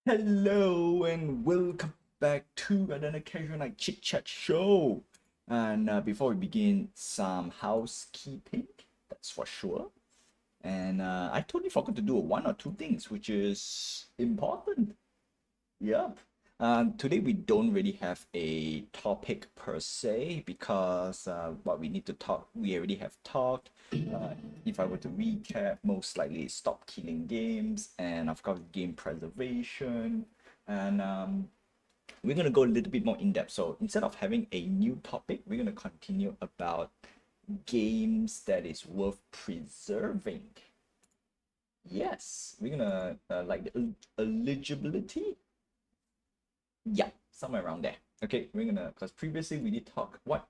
Hello and welcome back to another casual night chit chat show. And before we begin, some housekeeping, that's for sure. And I totally forgot to do one or two things, which is important. Yep. Today we don't really have a topic per se because what we need to talk, we already have talked. If I were to recap, most likely stop killing games and of course game preservation. And we're gonna go a little bit more in depth. So instead of having a new topic, we're gonna continue about games that is worth preserving. Yes, we're gonna like the eligibility. Yeah, somewhere around there. Okay, we're gonna because previously we did talk what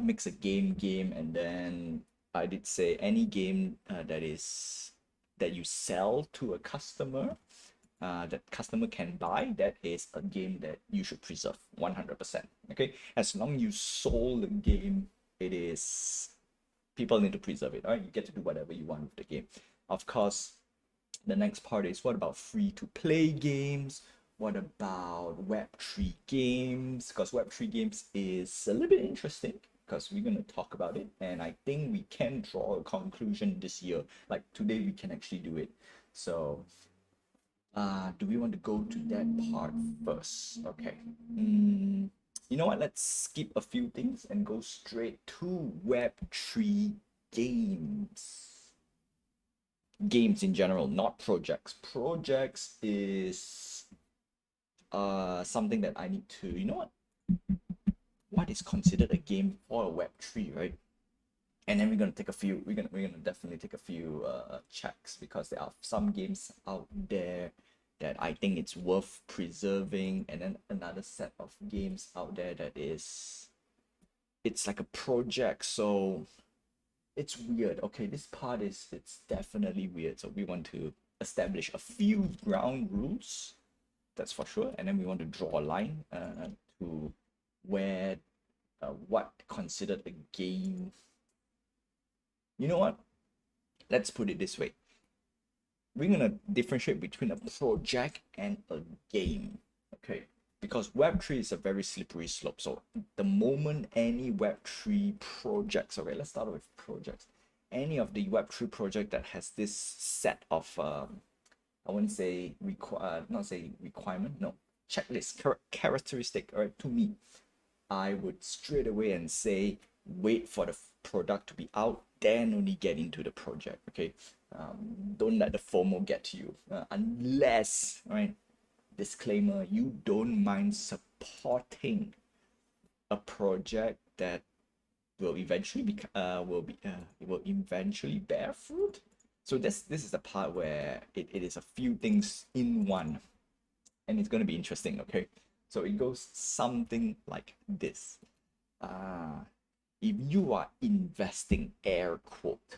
makes a game, and then I did say any game that you sell to a customer, that customer can buy, that is a game that you should preserve 100%. Okay, as long you sold the game, it is people need to preserve it. All right, you get to do whatever you want with the game. Of course, the next part is what about free to play games? What about Web3 games? Because Web3 games is a little bit interesting because we're going to talk about it. And I think we can draw a conclusion this year. Like today, we can actually do it. So, do we want to go to that part first? Okay. You know what? Let's skip a few things and go straight to Web3 games. Games in general, not projects. Projects is something that I need to, you know what is considered a game for a Web3, right? And then we're gonna take a few. We're gonna definitely take a few checks because there are some games out there that I think it's worth preserving, and then another set of games out there that is it's like a project. So it's weird. Okay, this part is it's definitely weird. So we want to establish a few ground rules, that's for sure, and then we want to draw a line to where what considered a game. You know what? Let's put it this way. We're gonna differentiate between a project and a game. Okay. Because Web3 is a very slippery slope. So the moment any Web3 projects, okay, let's start with projects. Any of the Web3 project that has this set of I wouldn't say not say requirement, no, checklist characteristic, all right, to me, I would straight away and say wait for the product to be out, then only get into the project. Okay, don't let the FOMO get to you, unless, right, disclaimer, you don't mind supporting a project that will eventually be it will eventually bear fruit. So this is the part where it is a few things in one, and it's going to be interesting. Okay, so it goes something like this. uh if you are investing, air quote,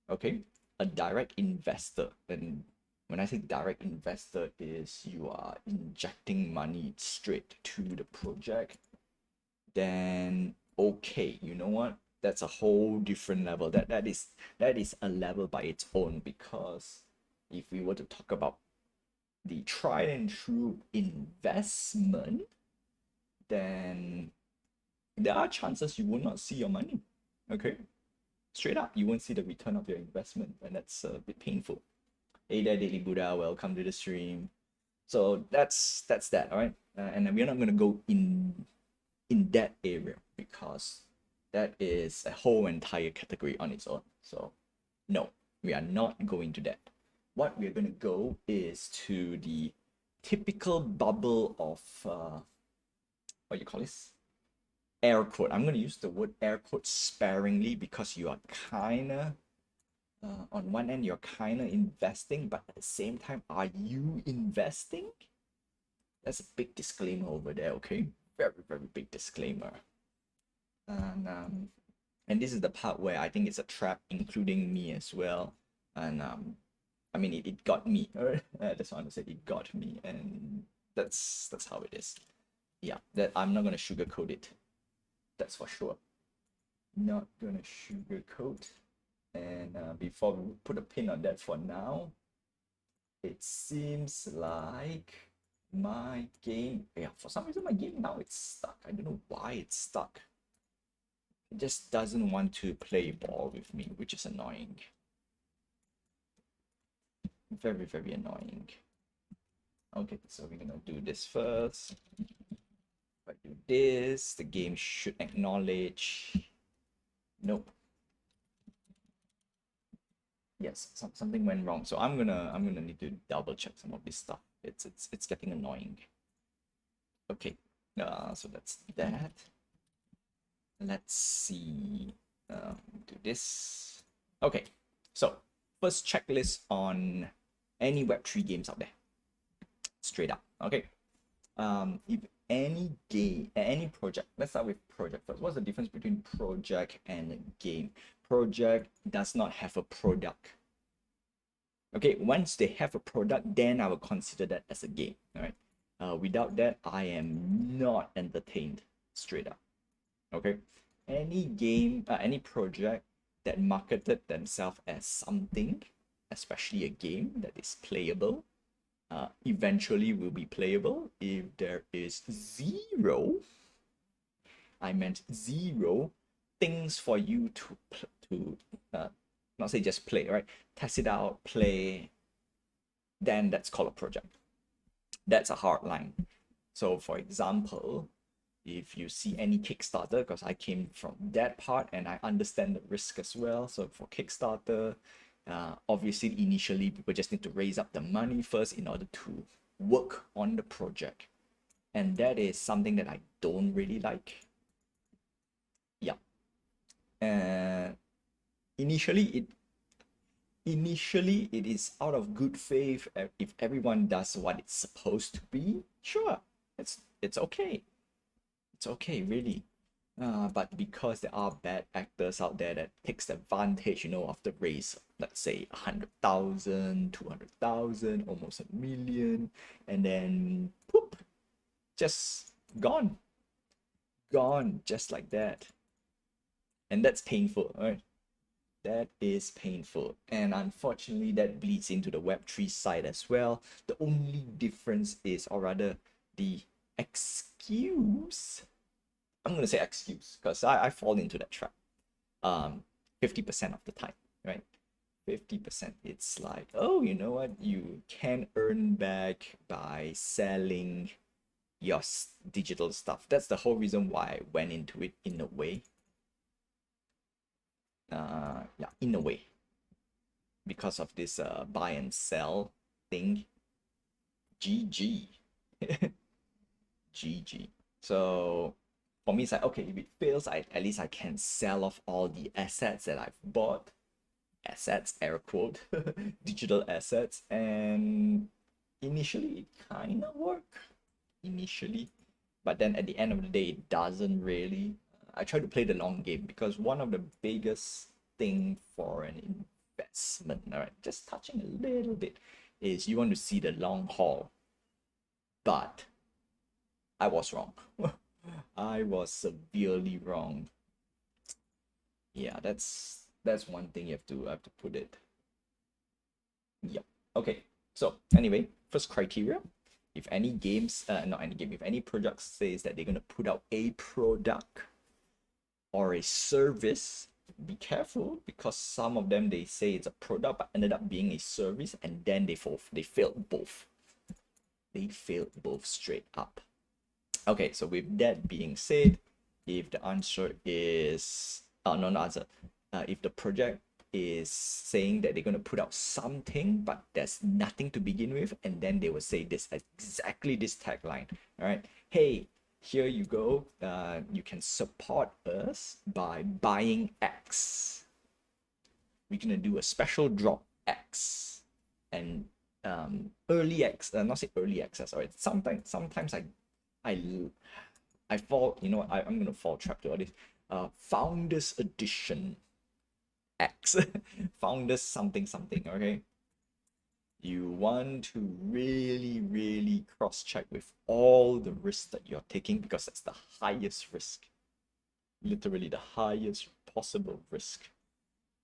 okay, a direct investor, and when I say direct investor is you are injecting money straight to the project, then okay, you know what? That's a whole different level. That is a level by its own, because if we were to talk about the tried and true investment, then there are chances you will not see your money. Okay, straight up, you won't see the return of your investment, and that's a bit painful. Hey there, Daily Buddha, welcome to the stream. So that's that, all right. And we're not gonna go in that area because that is a whole entire category on its own. So no, we are not going to that. What we're going to go is to the typical bubble of what you call this, air quote. I'm going to use the word air quote sparingly because you are kind of on one end you're kind of investing, but at the same time, are you investing? That's a big disclaimer over there. Okay, very very big disclaimer. And and this is the part where I think it's a trap, including me as well. And I mean, it got me. That's what I'm saying. It got me, and that's how it is. Yeah, that I'm not gonna sugarcoat it. That's for sure. Not gonna sugarcoat. And before we put a pin on that for now, it seems like my game, yeah, for some reason my game now it's stuck. I don't know why it's stuck. It just doesn't want to play ball with me, which is annoying. Very, very annoying. Okay, so we're gonna do this first. If I do this, the game should acknowledge. Nope. Yes, something went wrong. So I'm gonna need to double check some of this stuff. It's getting annoying. Okay, so that's that. Let's see. Do this. Okay, so first checklist on any Web3 games out there. Straight up. Okay. If any game, any project, let's start with project first. What's the difference between project and game? Project does not have a product. Okay, once they have a product, then I will consider that as a game. All right. Without that, I am not entertained. Straight up. Okay. Any game, any project that marketed themselves as something, especially a game that is playable, eventually will be playable. If there is zero, I meant zero things for you to not say just play, right? Test it out, play, then that's called a project. That's a hard line. So for example, if you see any Kickstarter, because I came from that part and I understand the risk as well. So for Kickstarter, obviously initially people just need to raise up the money first in order to work on the project. And that is something that I don't really like. Yeah. And initially it is out of good faith. If everyone does what it's supposed to be, sure, it's okay. It's okay, really. But because there are bad actors out there that takes advantage, of the race, let's say 100,000, 200,000, almost 1 million, and then poop, just gone, just like that. And that's painful, right? That is painful. And unfortunately, that bleeds into the Web3 side as well. The only difference is, or rather, the excuse. I'm going to say excuse because I fall into that trap 50% of the time, right? 50%. It's like, oh, you know what? You can earn back by selling your digital stuff. That's the whole reason why I went into it in a way. Yeah, in a way, because of this buy and sell thing. GG. GG. So for me, it's like, okay, if it fails, at least I can sell off all the assets that I've bought. Assets, air quote, digital assets. And initially, it kind of worked. Initially. But then at the end of the day, it doesn't really. I try to play the long game because one of the biggest thing for an investment, all right, just touching a little bit, is you want to see the long haul. But I was wrong. I was severely wrong. Yeah, that's one thing I have to put it. Yeah. Okay. So anyway, first criteria. If any games, not any game, if any project says that they're gonna put out a product or a service, be careful because some of them they say it's a product but ended up being a service and then they failed both. They failed both straight up. Okay, so with that being said, if the answer is no answer, if the project is saying that they're going to put out something but there's nothing to begin with, and then they will say this exactly this tagline, all right, hey, here you go, you can support us by buying X, we're going to do a special drop X, and early X, not say early access, sorry, sometimes I fall, I'm gonna fall trap to all this. Founders edition X. Founders something something, okay? You want to really, really cross-check with all the risks that you're taking because that's the highest risk. Literally the highest possible risk.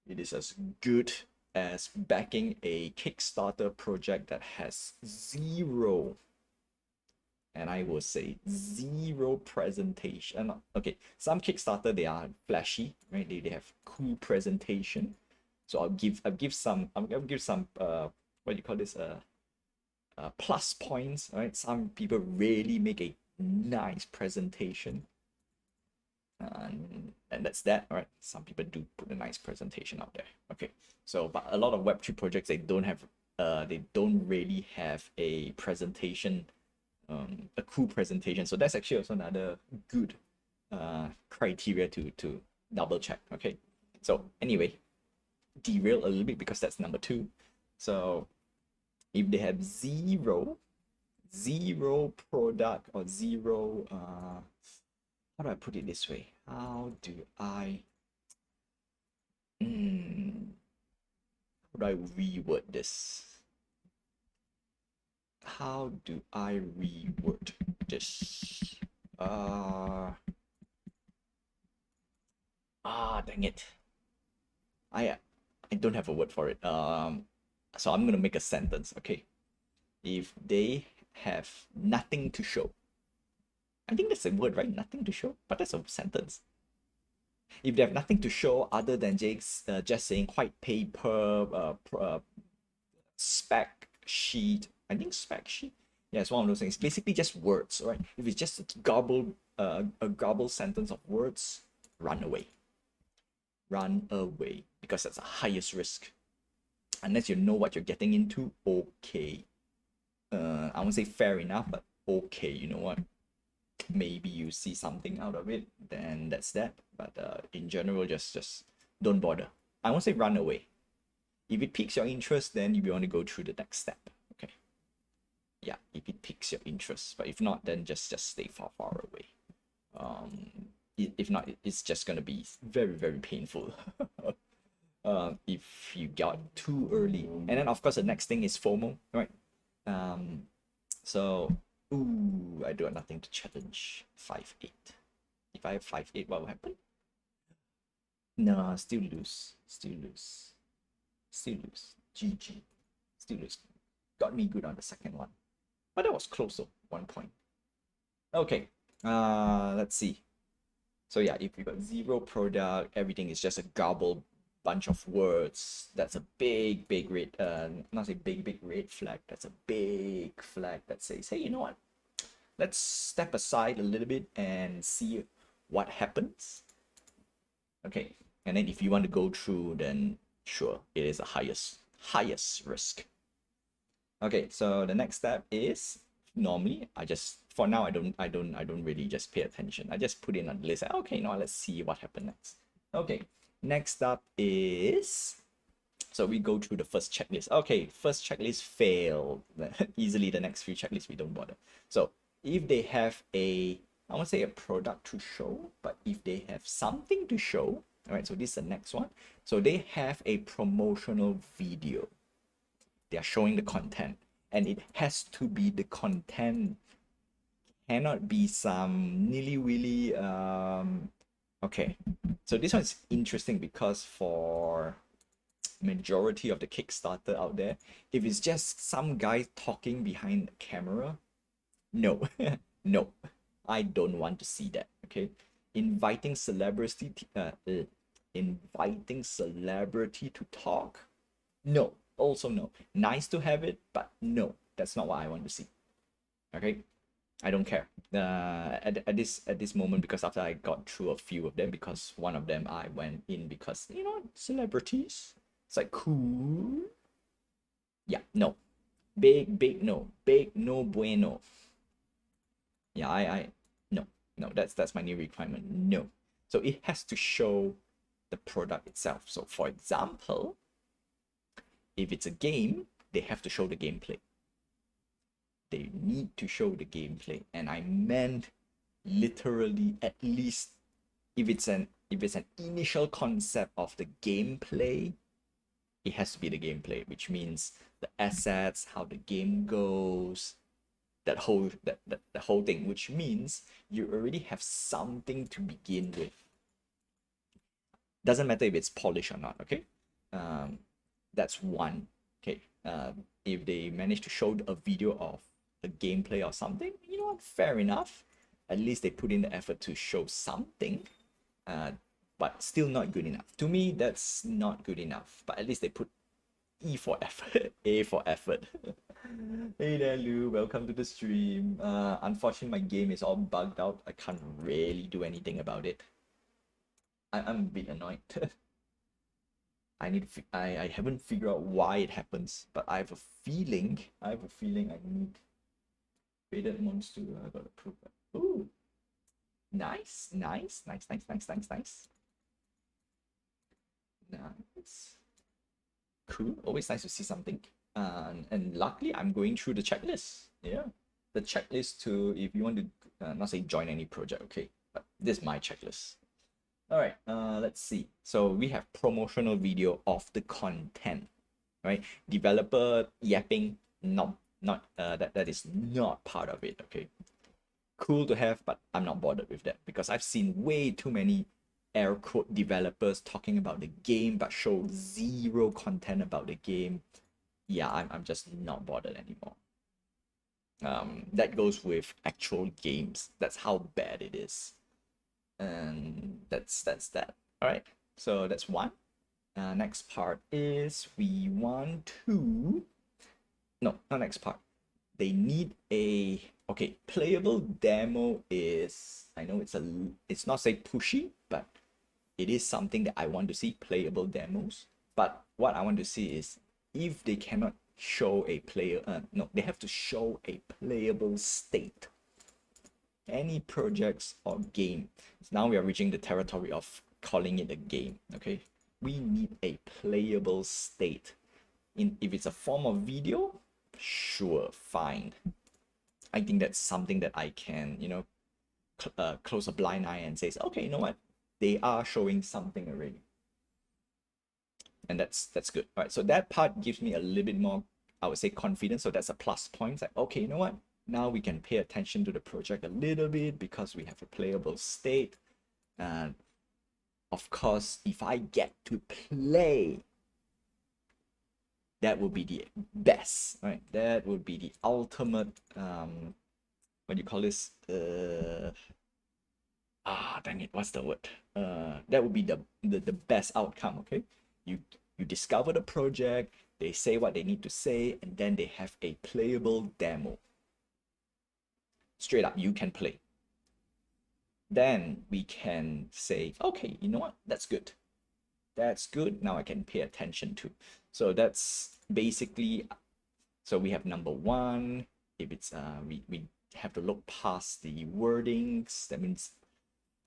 It is as good as backing a Kickstarter project that has zero, and I will say zero presentation. Okay, some Kickstarter, they are flashy, right? They have cool presentation. So I'll give some what do you call this, plus points, right? Some people really make a nice presentation, and that's that. All right, some people do put a nice presentation out there. Okay, so but a lot of Web3 projects, they don't really have a presentation, a cool presentation. So that's actually also another good criteria to double check. Okay, so anyway, derail a little bit because that's number two. So if they have zero product or zero how do I put it this way? How do I reword this? How do I reword this? Dang it. I don't have a word for it. So I'm gonna make a sentence, okay? If they have nothing to show. I think that's a word, right? Nothing to show, but that's a sentence. If they have nothing to show other than just saying white paper, spec sheet. I think spec sheet. Yeah, it's one of those things. Basically, just words, right? If it's just a garbled sentence of words, run away. Run away, because that's the highest risk. Unless you know what you're getting into, okay. I won't say fair enough, but okay. You know what? Maybe you see something out of it, then that's that. But in general, just don't bother. I won't say run away. If it piques your interest, then you want to go through the next step. Okay. Yeah, if it piques your interest, but if not, then just stay far away. If not, it's just gonna be very painful. If you got too early, and then of course the next thing is FOMO, right? So I do have nothing to challenge. 5-8. If I have 5-8, what will happen? No, still lose. GG. Still lose. Got me good on the second one. But that was close though, 1 point. Okay. Let's see. So yeah, if you got zero product, everything is just a garbled bunch of words, that's a big red, not a big red flag, that's a big flag that says, hey, you know what, let's step aside a little bit and see what happens. Okay, and then if you want to go through, then sure, it is the highest risk. Okay, so the next step is, normally for now I don't really just pay attention. I just put in on the list. Okay, now let's see what happens next. Okay, next up is, so we go through the first checklist. Okay, first checklist failed. Easily the next few checklists we don't bother. So if they have I won't say a product to show, but if they have something to show, all right, so this is the next one. So they have a promotional video. They are showing the content, and it has to be the content. Cannot be some nilly-willy. Okay, so this one's interesting because for majority of the Kickstarter out there, if it's just some guy talking behind the camera, no, no, I don't want to see that. Okay, inviting celebrity to talk, no, also no. Nice to have it, but no, that's not what I want to see. Okay, I don't care at this moment, because after I got through a few of them, because one of them I went in because, you know, celebrities, it's like cool. Yeah, no, big no, big no bueno. Yeah, I no, that's my new requirement. No, so it has to show the product itself. So for example, if it's a game, they have to show the gameplay. They need to show the gameplay, and I meant literally, at least if it's an initial concept of the gameplay, it has to be the gameplay, which means the assets, how the game goes, that whole thing, which means you already have something to begin with. Doesn't matter if it's polished or not. Okay, That's one. Okay. If they manage to show a video of a gameplay or something, you know what? Fair enough. At least they put in the effort to show something. But still not good enough. To me, that's not good enough. But at least they put E for effort, A for effort. Hey there, Lou. Welcome to the stream. Unfortunately, my game is all bugged out. I can't really do anything about it. I'm a bit annoyed. I haven't figured out why it happens, but I have a feeling. I need faded monster. I gotta prove that. Ooh, nice. Nice. Cool. Always nice to see something. And luckily, I'm going through the checklist. Yeah, the checklist to if you want to not say join any project, okay, but this is my checklist. All right. Let's see. So we have promotional video of the content, right? Developer yapping, not that is not part of it. Okay. Cool to have, but I'm not bothered with that because I've seen way too many air quote developers talking about the game but show zero content about the game. Yeah, I'm just not bothered anymore. That goes with actual games. That's how bad it is. And that's that. All right. So that's one. Next part is we want to no, not next part. They need a okay, playable demo is I know it's not say pushy, but it is something that I want to see playable demos. But what I want to see is if they cannot show a player no, they have to show a playable state. Any projects or game. Now we are reaching the territory of calling it a game. Okay, we need a playable state. If it's a form of video, sure, fine. I think that's something that I can, close a blind eye and say, okay, you know what? They are showing something already. And that's good. All right, so that part gives me a little bit more, I would say, confidence. So that's a plus point. It's like, okay, you know what? Now we can pay attention to the project a little bit because we have a playable state. And of course, if I get to play, that would be the best, right? That would be the ultimate, what do you call this? Dang it, what's the word? That would be the best outcome, okay? You discover the project, they say what they need to say, and then they have a playable demo. Straight up, you can play. Then we can say, okay, you know what? That's good. That's good. Now I can pay attention to. So that's basically, so we have number one. If it's we have to look past the wordings. That means,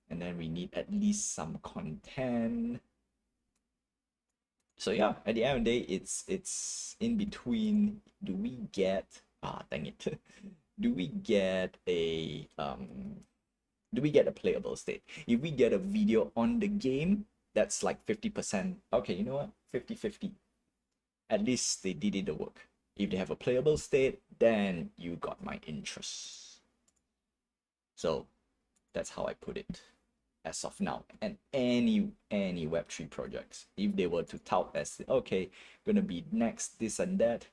and then we need at least some content. So yeah, at the end of the day, it's in between. Do we get dang it? Do we get a playable state? If we get a video on the game, that's like 50%. Okay, you know what? 50-50. At least they did the work. If they have a playable state, then you got my interest. So that's how I put it as of now. And any Web3 projects, if they were to tout as, okay, gonna be next, this and that,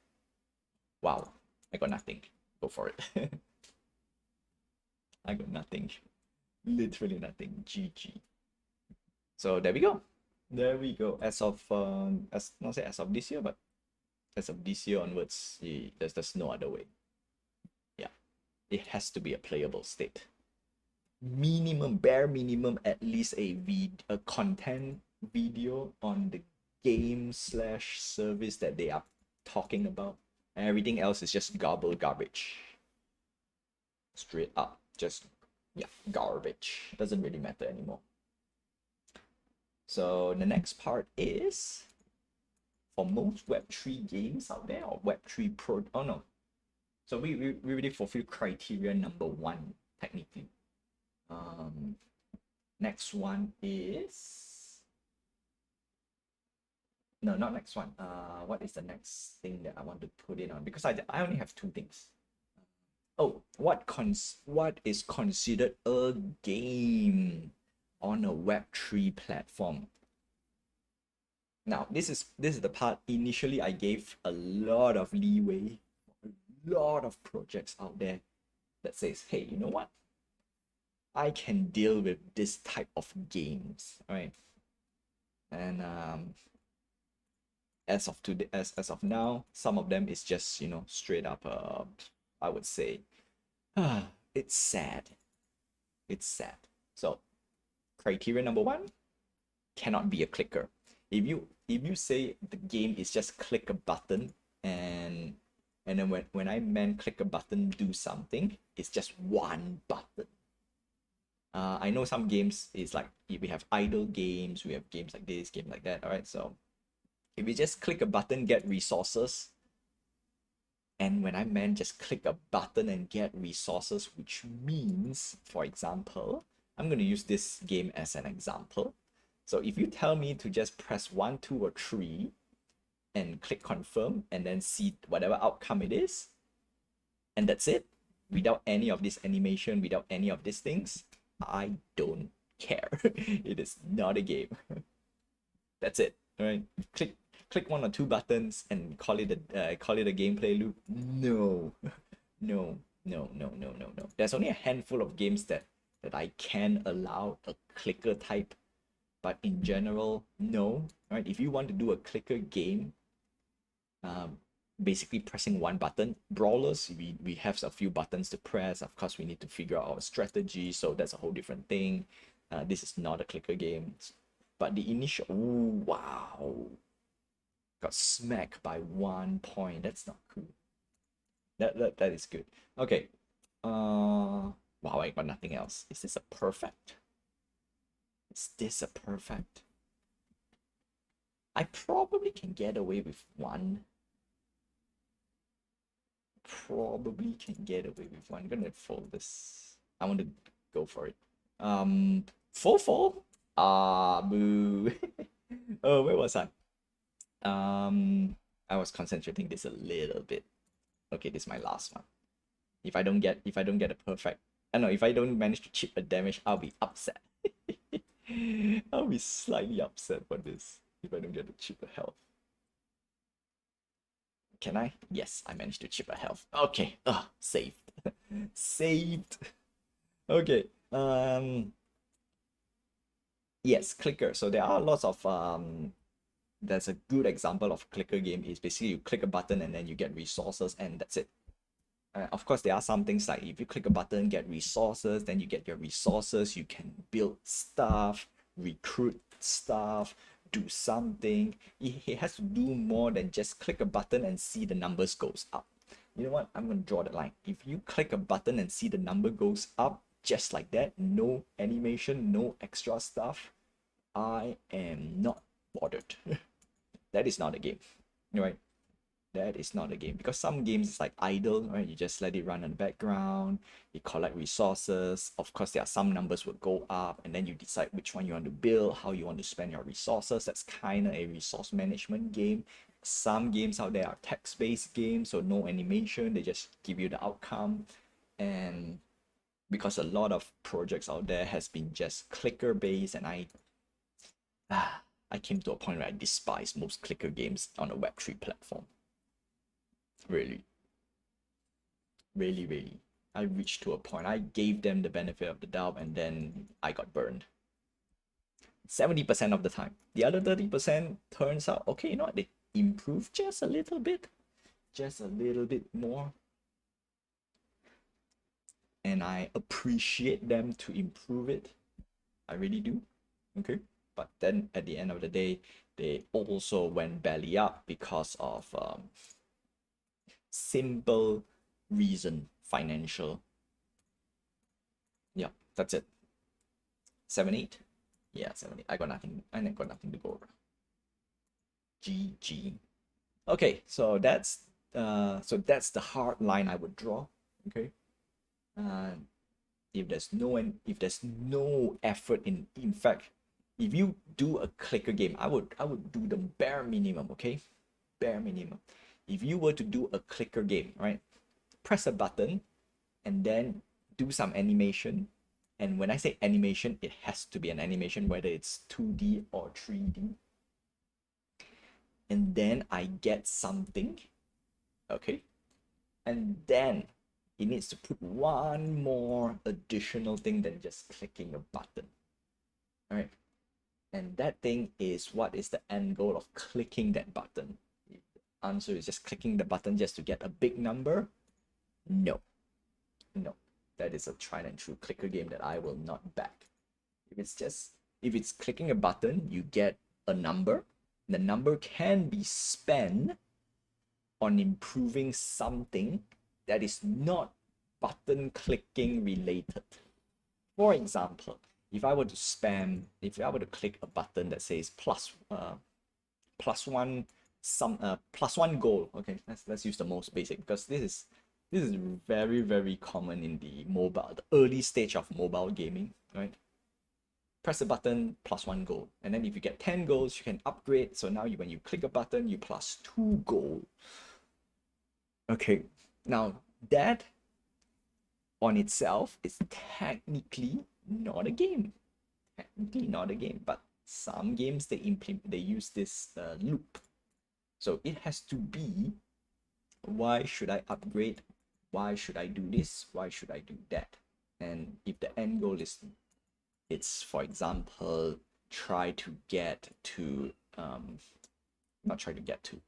wow, I got nothing. Go for it. I got nothing. Literally nothing. GG. So there we go. There we go. As of not say as of this year, but as of this year onwards, there's no other way. Yeah, it has to be a playable state. Minimum, bare minimum, at least a content video on the game slash service that they are talking about. Everything else is just garbage. Straight up, just yeah, garbage. Doesn't really matter anymore. So the next part is for most Web3 games out there or Web3 Pro. Oh no. So we really fulfill criteria number one, technically. Next one is no, not next one. What is the next thing that I want to put in on? Because I only have two things. Oh, what is considered a game on a Web3 platform? Now, this is the part initially I gave a lot of leeway, a lot of projects out there that says, hey, you know what? I can deal with this type of games, right? And as of today, as of now, some of them is just, straight up I would say it's sad. It's sad. So criteria number one, cannot be a clicker. If you say the game is just click a button and then when I meant click a button do something, it's just one button. I know some games is like if we have idle games, we have games like this, game like that. All right, so if you just click a button, get resources, and when I meant just click a button and get resources, which means, for example, I'm going to use this game as an example. So if you tell me to just press 1, 2, or 3 and click confirm and then see whatever outcome it is, and that's it, without any of this animation, without any of these things, I don't care. It is not a game. That's it. All right. Click one or two buttons and call it a gameplay loop. No, no, no, no, no, no, no. There's only a handful of games that I can allow a clicker type, but in general, no. Right? If you want to do a clicker game, basically pressing one button. Brawlers, we have a few buttons to press. Of course, we need to figure out our strategy, so that's a whole different thing. This is not a clicker game. But the initial, ooh, wow, got smacked by 1 point. That's not cool. That is good. Okay. Wow, I got nothing else. Is this a perfect? Is this a perfect? I probably can get away with one. Probably can get away with one. I'm gonna fold this. I want to go for it. Full. Ah, boo. Oh, where was I? I was concentrating this a little bit. Okay, this is my last one. If I don't get a perfect, I know if I don't manage to chip a damage, I'll be upset. I'll be slightly upset for this if I don't get to chip a health. Can I? Yes, I managed to chip a health. Okay. Saved. Saved. Okay. Yes, clicker. So there are lots of there's a good example of clicker game is basically you click a button and then you get resources and that's it. Of course, there are some things like if you click a button, get resources, then you get your resources, you can build stuff, recruit stuff, do something. It has to do more than just click a button and see the numbers goes up. You know what? I'm going to draw the line. If you click a button and see the number goes up just like that, no animation, no extra stuff, I am not bothered. That is not a game, right? That is not a game because some games is like idle, right? You just let it run in the background, you collect resources. Of course, there are some numbers will go up, and then you decide which one you want to build, how you want to spend your resources. That's kind of a resource management game. Some games out there are text-based games, so no animation, they just give you the outcome. And because a lot of projects out there has been just clicker based, and I came to a point where I despise most clicker games on a Web3 platform. Really, really, really. I reached to a point. I gave them the benefit of the doubt, and then I got burned. 70% of the time. The other 30% turns out okay. You know what? They improved just a little bit, more, and I appreciate them to improve it. I really do. Okay, but then at the end of the day, they also went belly up because of simple reason, financial. Yeah, that's it. 7-8. Yeah, 7-8. I got nothing. I got nothing to go over. GG. Okay, so that's the hard line I would draw. Okay. If there's no effort in fact, if you do a clicker game, I would do the bare minimum. Okay, bare minimum. If you were to do a clicker game, right, press a button and then do some animation. And when I say animation, it has to be an animation, whether it's 2D or 3D. and then I get something, okay? And then it needs to put one more additional thing than just clicking a button, all right? And that thing is, what is the end goal of clicking that button? If the answer is just clicking the button just to get a big number, no, no. That is a tried and true clicker game that I will not back. If it's clicking a button, you get a number. The number can be spent on improving something that is not button clicking related. For example, if I were to click a button that says plus one plus one goal. Okay, let's use the most basic, because this is very, very common in the early stage of mobile gaming, right? Press a button, plus one gold. And then if you get 10 golds, you can upgrade. So now when you click a button, you plus 2 gold. Okay, now that on itself is technically not a game. Technically not a game, but some games they use this loop. So it has to be, why should I upgrade? Why should I do this? Why should I do that? And if the end goal is, it's, for example, try to get to not try to get to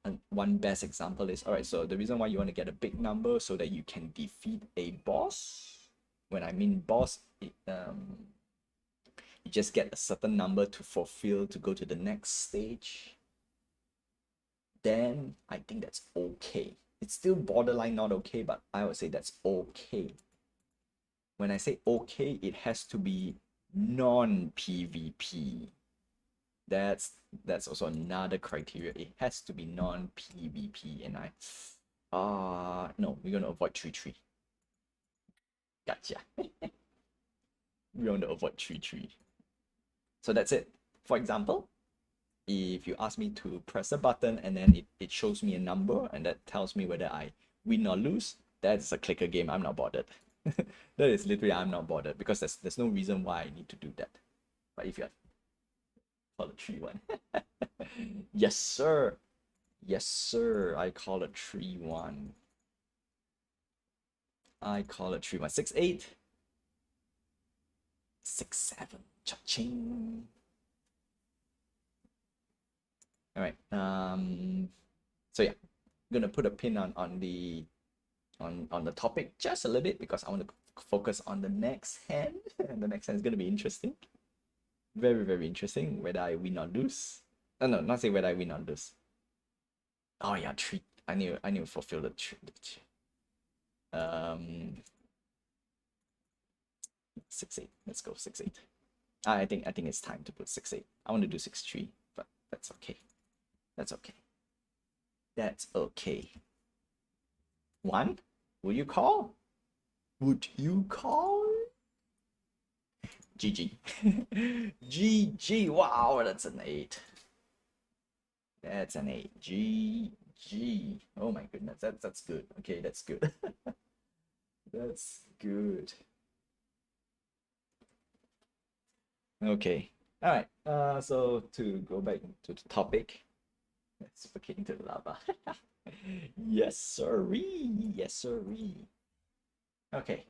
and one best example is, all right, so the reason why you want to get a big number so that you can defeat a boss. When I mean boss, you just get a certain number to fulfill to go to the next stage, then I think that's okay. It's still borderline not okay, but I would say that's okay. When I say okay, it has to be non-PvP. That's also another criteria. It has to be non-PvP, and no, we're gonna avoid 3-3. Gotcha. We're gonna avoid 3-3. So that's it. For example, if you ask me to press a button and then it shows me a number and that tells me whether I win or lose, that's a clicker game. I'm not bothered. That is literally, I'm not bothered, because there's no reason why I need to do that. But if you call it 3-1. Yes, sir. Yes, sir. I call it 3-1. I call it 3-1. 6-8. 6-7. Cha-ching. All right. So yeah, I'm gonna put a pin on the topic just a little bit, because I want to focus on the next hand. And the next hand is gonna be interesting. Very, very interesting. Whether I win or lose. No, not say whether I win or lose. Oh yeah, 3. I need to fulfill the 3. 6-8. Let's go 6-8. I think it's time to put 6-8. I want to do 6-3, but that's okay. That's okay. That's okay. 1? Will you call? Would you call? GG. GG. Wow, that's an 8. That's an 8. GG. Oh my goodness, that's good. Okay, that's good. That's good. Okay. All right. So to go back to the topic, let's get into the lava. Yes, sirree. Yes, sirree. Okay.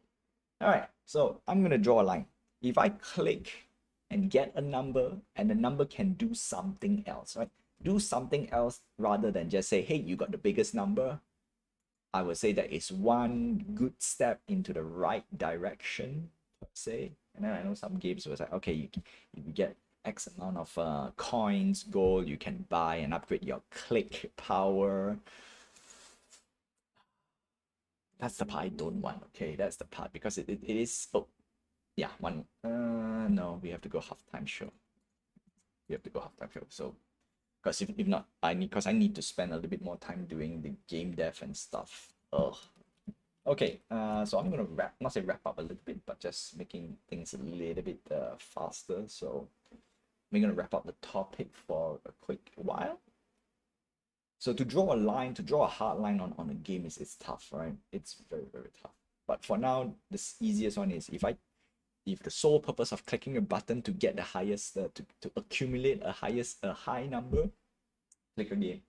All right. So I'm gonna draw a line. If I click and get a number, and the number can do something else, right? Do something else rather than just say, hey, you got the biggest number. I would say that is one good step into the right direction, per se. And then I know some games was like, okay, you get X amount of coins, gold, you can buy and upgrade your click power. That's the part I don't want, okay? That's the part, because it is, oh, yeah, one, no, we have to go halftime show. We have to go halftime show, so, because if not, I need to spend a little bit more time doing the game dev and stuff. Ugh. Okay, so I'm gonna not say wrap up a little bit, but just making things a little bit faster. So we're gonna wrap up the topic for a quick while. So to draw a line, to draw a hard line on a game is tough, right? It's very, very tough. But for now, the easiest one is if the sole purpose of clicking a button to get the highest, to accumulate a high number, Clicker game.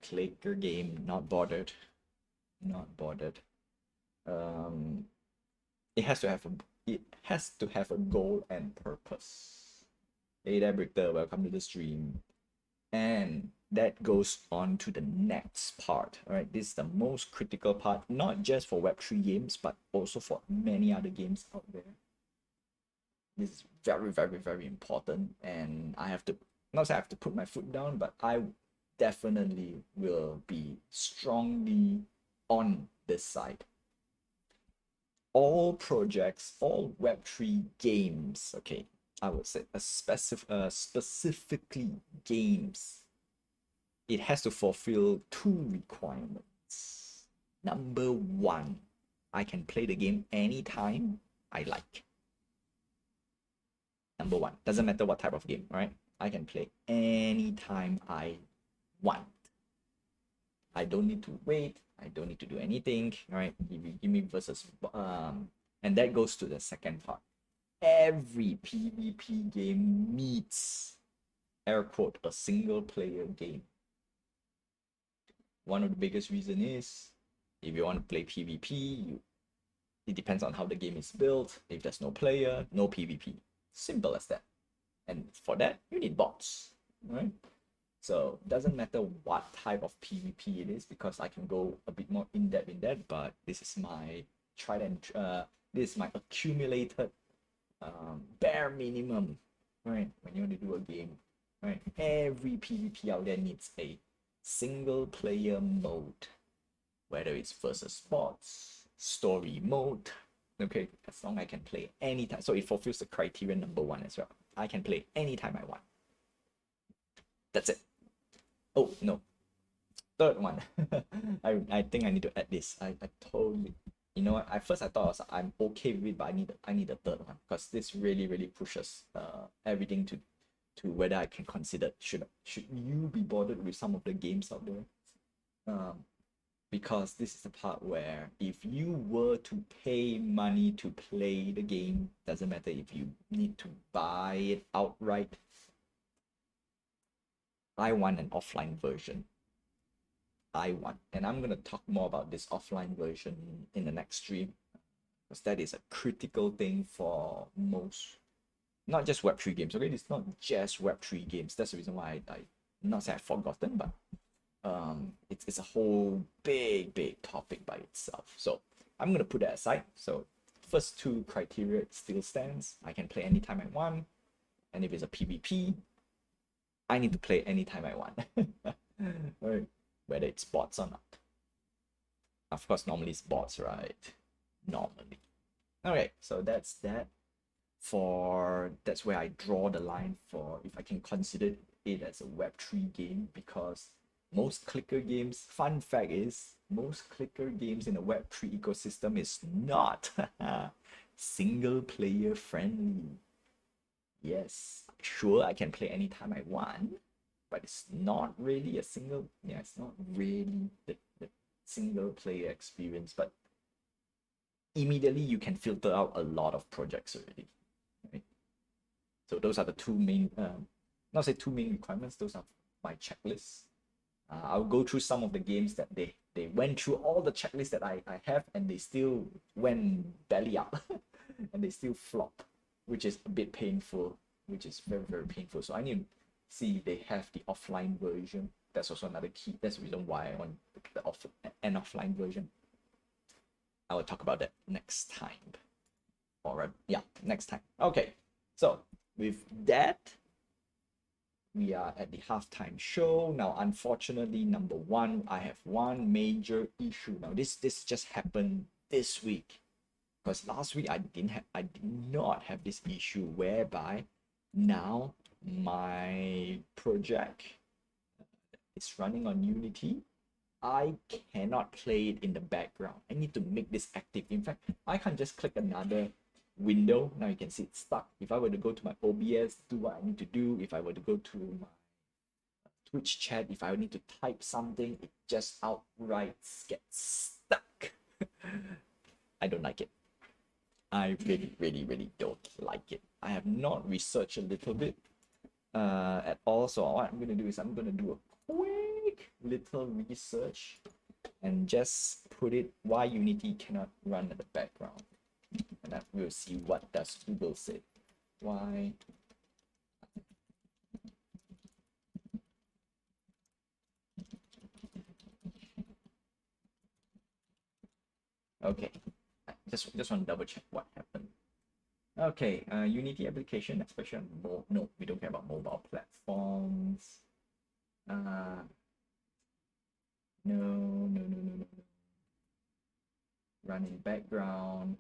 Clicker game. Not bothered. Not bothered. Um, it has to have a goal and purpose. Hey there, Brichter. Welcome to the stream. And that goes on to the next part. All right, this is the most critical part, not just for Web3 games, but also for many other games out there. This is very, very, very important, and I have to not say I have to put my foot down, but I definitely will be strongly on this side. All projects, all Web3 games, okay, I would say specifically games, it has to fulfill two requirements. Number one, I can play the game anytime I like. Number one, doesn't matter what type of game, right? I can play anytime I want. I don't need to wait. I don't need to do anything, right? If you give me versus, and that goes to the second part. Every PvP game needs, air quote, a single player game. One of the biggest reason is if you want to play PvP, it depends on how the game is built. If there's no player, no PvP. Simple as that. And for that, you need bots, right? So it doesn't matter what type of PvP it is, because I can go a bit more in depth in that, but this is my this is my accumulated bare minimum, right? When you want to do a game, right? Every PvP out there needs a single player mode, whether it's versus bots, story mode. Okay, as long as I can play anytime. So it fulfills the criteria number one as well. I can play anytime I want. That's it. Oh no, third one. I think I need to add this. I totally, you know what? At first I thought I'm okay with it, but I need a third one, because this really pushes everything to whether I can consider should you be bothered with some of the games out there. Because this is the part where if you were to pay money to play the game, doesn't matter if you need to buy it outright, I want an offline version. And I'm going to talk more about this offline version in the next stream, because that is a critical thing for most, not just Web3 games, okay? It's not just Web3 games. That's the reason why I not say I've forgotten, but it's a whole big topic by itself. So I'm gonna put that aside. So first two criteria still stands. I can play anytime I want, and if it's a PvP, I need to play anytime I want. Right? Whether it's bots or not. Of course, normally it's bots, right? Normally. Okay, so that's that. That's where I draw the line for if I can consider it as a Web3 game, because most clicker games, fun fact is, most clicker games in the Web3 ecosystem is not single player friendly. Yes, sure, I can play anytime I want, but it's not really it's not really the single player experience. But immediately you can filter out a lot of projects already, right? So those are the two main, not say two main requirements, those are my checklists. I'll go through some of the games that they went through all the checklists that I have, and they still went belly up and they still flop, which is a bit painful, which is very painful. So I need to see if they have the offline version. That's also another key. That's the reason why I want an offline version. I will talk about that next time. Or yeah, next time. Okay, so with that, we are at the halftime show. Now, unfortunately, number one, I have one major issue. Now, this just happened this week, because last week I did not have this issue, whereby now my project is running on Unity. I cannot play it in the background. I need to make this active. In fact, I can't just click another window. Now you can see it's stuck. If I were to go to my OBS, do what I need to do, if I were to go to my Twitch chat, if I need to type something, it just outright gets stuck. I don't like it. I really don't like it. I have not researched a little bit. at all. So what I'm gonna do is I'm gonna do a quick little research and just put it why Unity cannot run in the background, and then we'll see what does Google say. Why? Okay, just want to double check what happened. Okay, Unity application, especially on no, we don't care about mobile platforms. No, no, no, no, no, no. Run in background.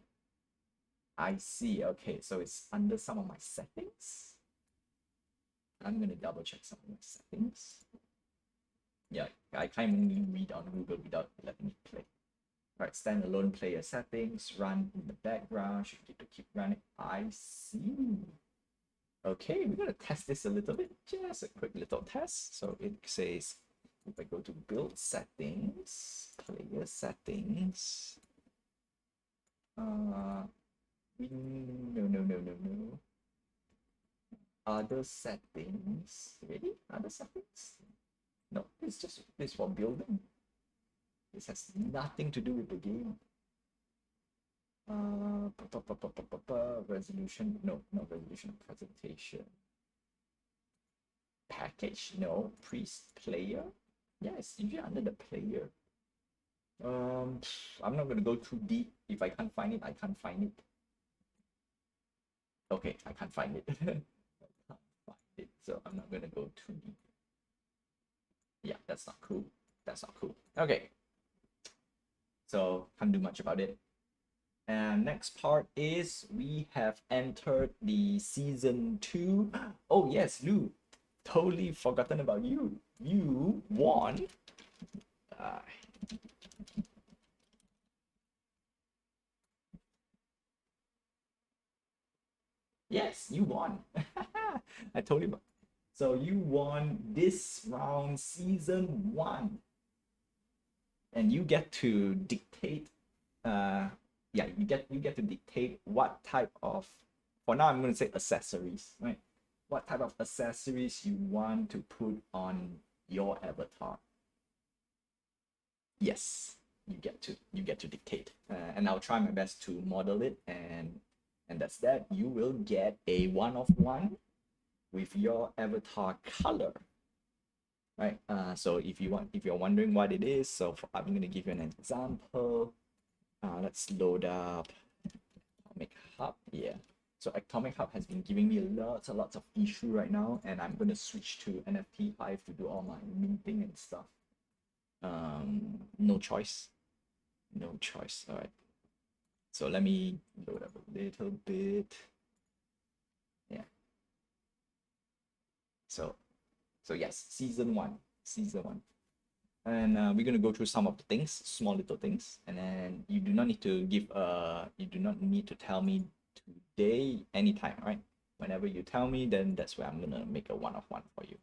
I see. Okay, so it's under some of my settings. I'm gonna double check some of my settings. Yeah, I can't even read on Google without letting me play. Right, standalone player settings, run in the background, should need to keep running. I see. Okay, we're gonna test this a little bit, just a quick little test. So it says, if I go to build settings, player settings, no, no, no, no, no. Other settings, really? Other settings? No, it's just this for building. This has nothing to do with the game. Resolution, no, no resolution presentation. Package, no. Priest player. Yeah, it's usually under the player. I'm not gonna go too deep. If I can't find it, I can't find it. Okay, I can't find it. I can't find it, so I'm not gonna go too deep. Yeah, that's not cool. That's not cool. Okay. So can't do much about it. And next part is we have entered the season 2. Oh yes, Lou. Totally forgotten about you. You won. Yes, you won. I told you. So you won this round, season 1, and you get to dictate. Yeah, you get to dictate what type of. For now, I'm going to say accessories, right? What type of accessories you want to put on your avatar. Yes, you get to dictate, and I'll try my best to model it, and that's that. You will get a 1-of-1 with your avatar color, right? So if you're wondering what it is, so I'm gonna give you an example. Let's load up Atomic Hub. Yeah. So Atomic Hub has been giving me lots and lots of issue right now, and I'm gonna switch to NFT Hive to do all my minting and stuff. No choice. No choice. All right. So let me load up a little bit. Yeah. So yes, season 1. And we're gonna go through some of the things, small little things, and then you do not need to tell me today, anytime, right? Whenever you tell me, then that's where I'm gonna make a 1-of-1 for you.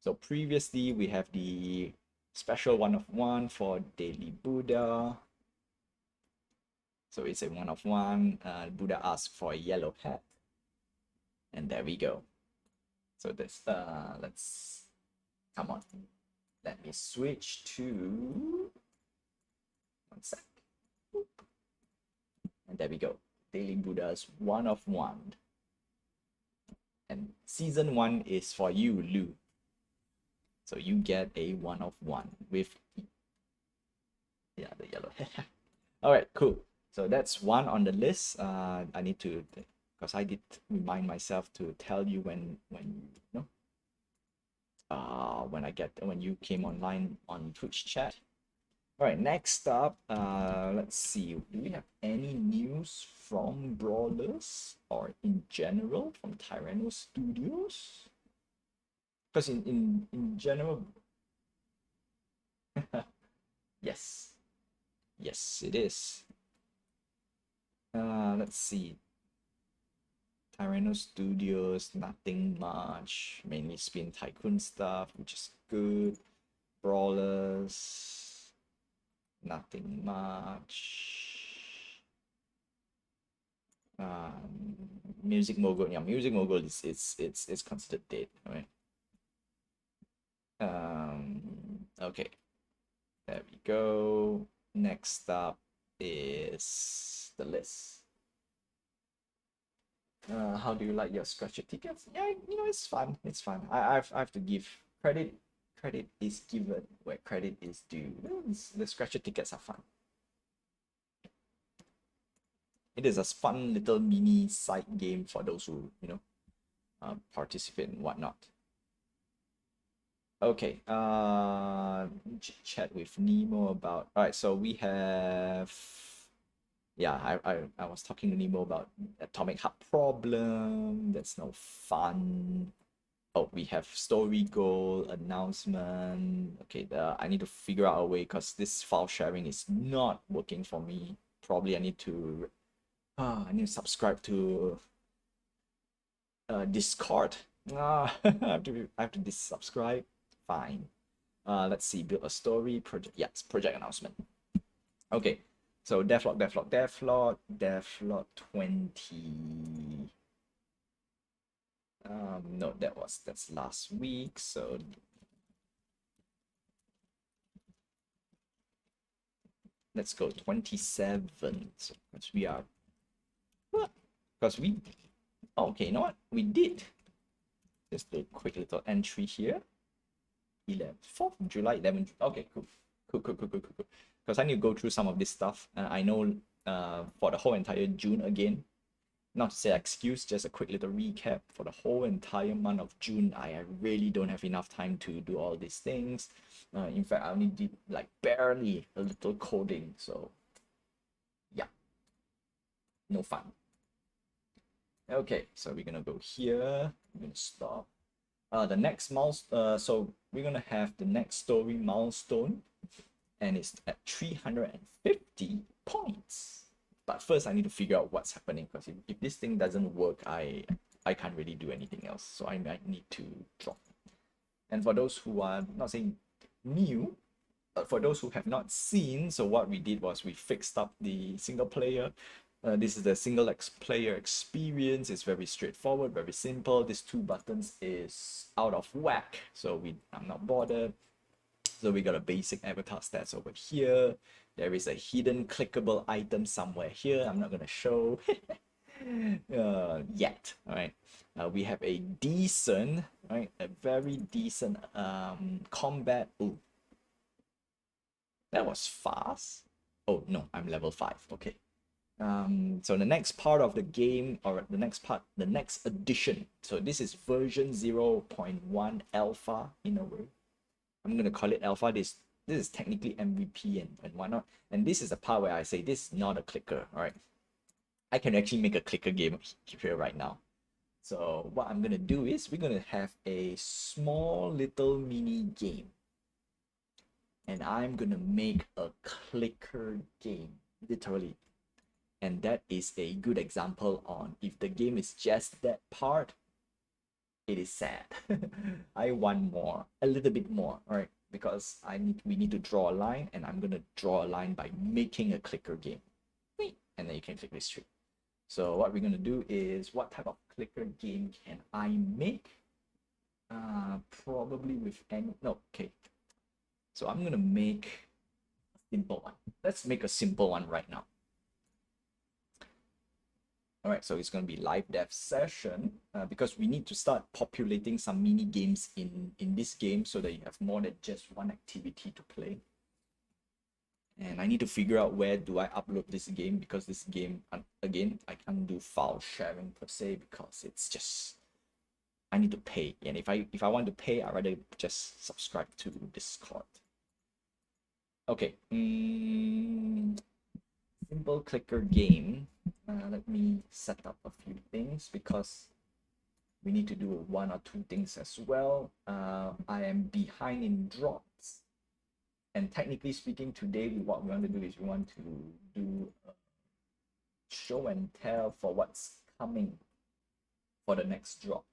So previously we have the special 1-of-1 for Daily Buddha. So it's a 1-of-1. Buddha asked for a yellow hat, and there we go. So this let's come on. Let me switch to 1 sec. And there we go. Daily Buddha's 1-of-1. And season 1 is for you, Lu. So you get a 1-of-1 with the yellow hair. Alright, cool. So that's 1 on the list. I need to, because I did remind myself to tell you when you know when you came online on Twitch chat. All right, next up, let's see. Do we have any news from Brawlers or in general from Tyranno Studios? Because in general, yes, it is. Let's see. Tyranno Studios, nothing much. Mainly Spin Tycoon stuff, which is good. Brawlers, nothing much. Music Mogul, yeah, Music Mogul is considered dead, right? Okay, there we go. Next up is the list. How do you like your scratcher tickets? Yeah, it's fun. It's fun. I have to give credit. Credit is given where credit is due. The scratcher tickets are fun. It is a fun little mini side game for those who participate and whatnot. Okay. Chat with Nemo about. All right. So we have. Yeah, I was talking to Nemo about atomic heart problem. That's no fun. Oh, we have story goal announcement. Okay, I need to figure out a way because this file sharing is not working for me. Probably I need to subscribe to Discord. I have to subscribe. Fine. Let's see. Build a story project. Yes, project announcement. Okay. So devlog 20. No, that's last week. So let's go 27. So because we okay, you know what? We did just a quick little entry here. 4th of July, 11th. Okay, cool. Cool. Because I need to go through some of this stuff. I know for the whole entire June again, not to say excuse, just a quick little recap. For the whole entire month of June, I really don't have enough time to do all these things. In fact, I only did like barely a little coding. So yeah, no fun. Okay, so we're gonna go here. I'm gonna stop. The next milestone. So we're gonna have the next story milestone, and it's at 350 points. But first, I need to figure out what's happening because if this thing doesn't work, I can't really do anything else. So I might need to drop. And for those who are not saying new, for those who have not seen, so what we did was we fixed up the single player. This is the single player experience. It's very straightforward, very simple. These two buttons is out of whack, so I'm not bothered. So we got a basic avatar stats over here. There is a hidden clickable item somewhere here. I'm not gonna show yet. All right. We have a decent, right, a very decent combat. Ooh, that was fast. Oh no, I'm level 5. Okay. So the next part of the game, or the next edition. So this is version 0.1 alpha in a way. I'm gonna call it alpha. This is technically MVP and whatnot. And this is the part where I say this is not a clicker. All right. I can actually make a clicker game here right now. So what I'm gonna do is we're gonna have a small little mini game. And I'm gonna make a clicker game, literally. And that is a good example on if the game is just that part, it is sad. I want more, a little bit more, all right? Because we need to draw a line, and I'm gonna draw a line by making a clicker game. And then you can click this tree. So what we're gonna do is, what type of clicker game can I make? Probably with any, no, okay. So I'm gonna make a simple one. Let's make a simple one right now. All right, so it's going to be live dev session because we need to start populating some mini games in this game so that you have more than just one activity to play. And I need to figure out where do I upload this game, because this game, again, I can't do file sharing per se because it's just, I need to pay. And if I want to pay, I'd rather just subscribe to Discord. Okay, simple clicker game. Let me set up a few things because we need to do one or two things as well. I am behind in drops, and technically speaking, today what we want to do is we want to do a show and tell for what's coming for the next drop.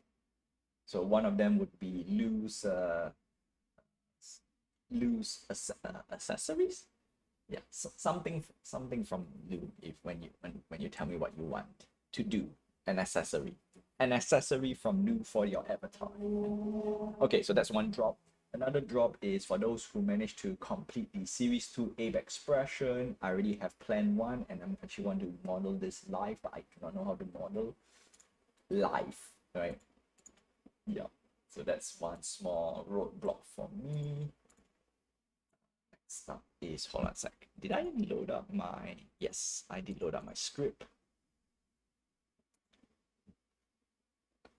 So one of them would be lose accessories. Yeah, so something from you when you tell me what you want to do. An accessory from Lou for your avatar. Okay, so that's one drop. another drop is for those who managed to complete the Series 2 Ape Expression. I already have plan 1 and I'm actually want to model this live, but I do not know how to model live, right? Yeah, so that's one small roadblock for me. Next up is, hold on a sec. Did I load up my, yes, I did load up my script.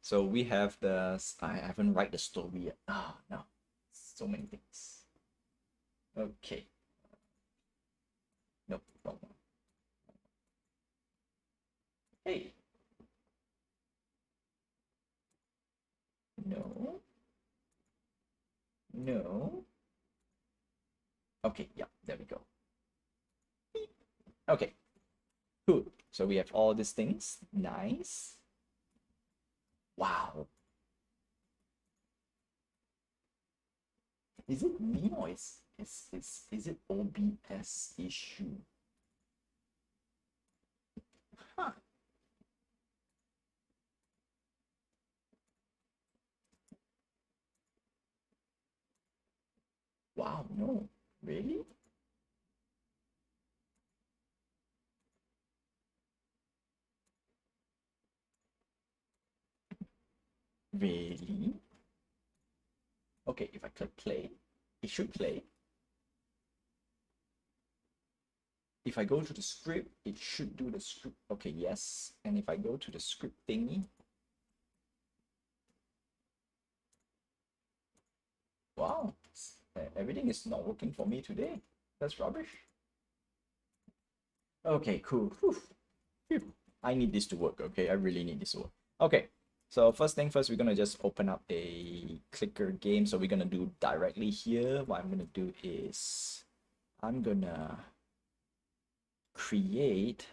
So we have the, I haven't write the story yet. Ah, no, so many things. Okay. Nope, wrong one. Hey. No. No. Okay, yeah, there we go. Okay, cool. So we have all these things. Nice. Wow. Is it me or is it OBS issue? Huh. Wow, no. Really? Really? Okay, if I click play, it should play. If I go to the script, it should do the script. Okay, yes. And if I go to the script thingy, wow, everything is not working for me today. That's rubbish. Okay, cool. Whew. I need this to work, okay? I really need this to work. Okay, so first thing first, we're gonna just open up a clicker game. So we're gonna do directly here. What I'm gonna do is I'm gonna create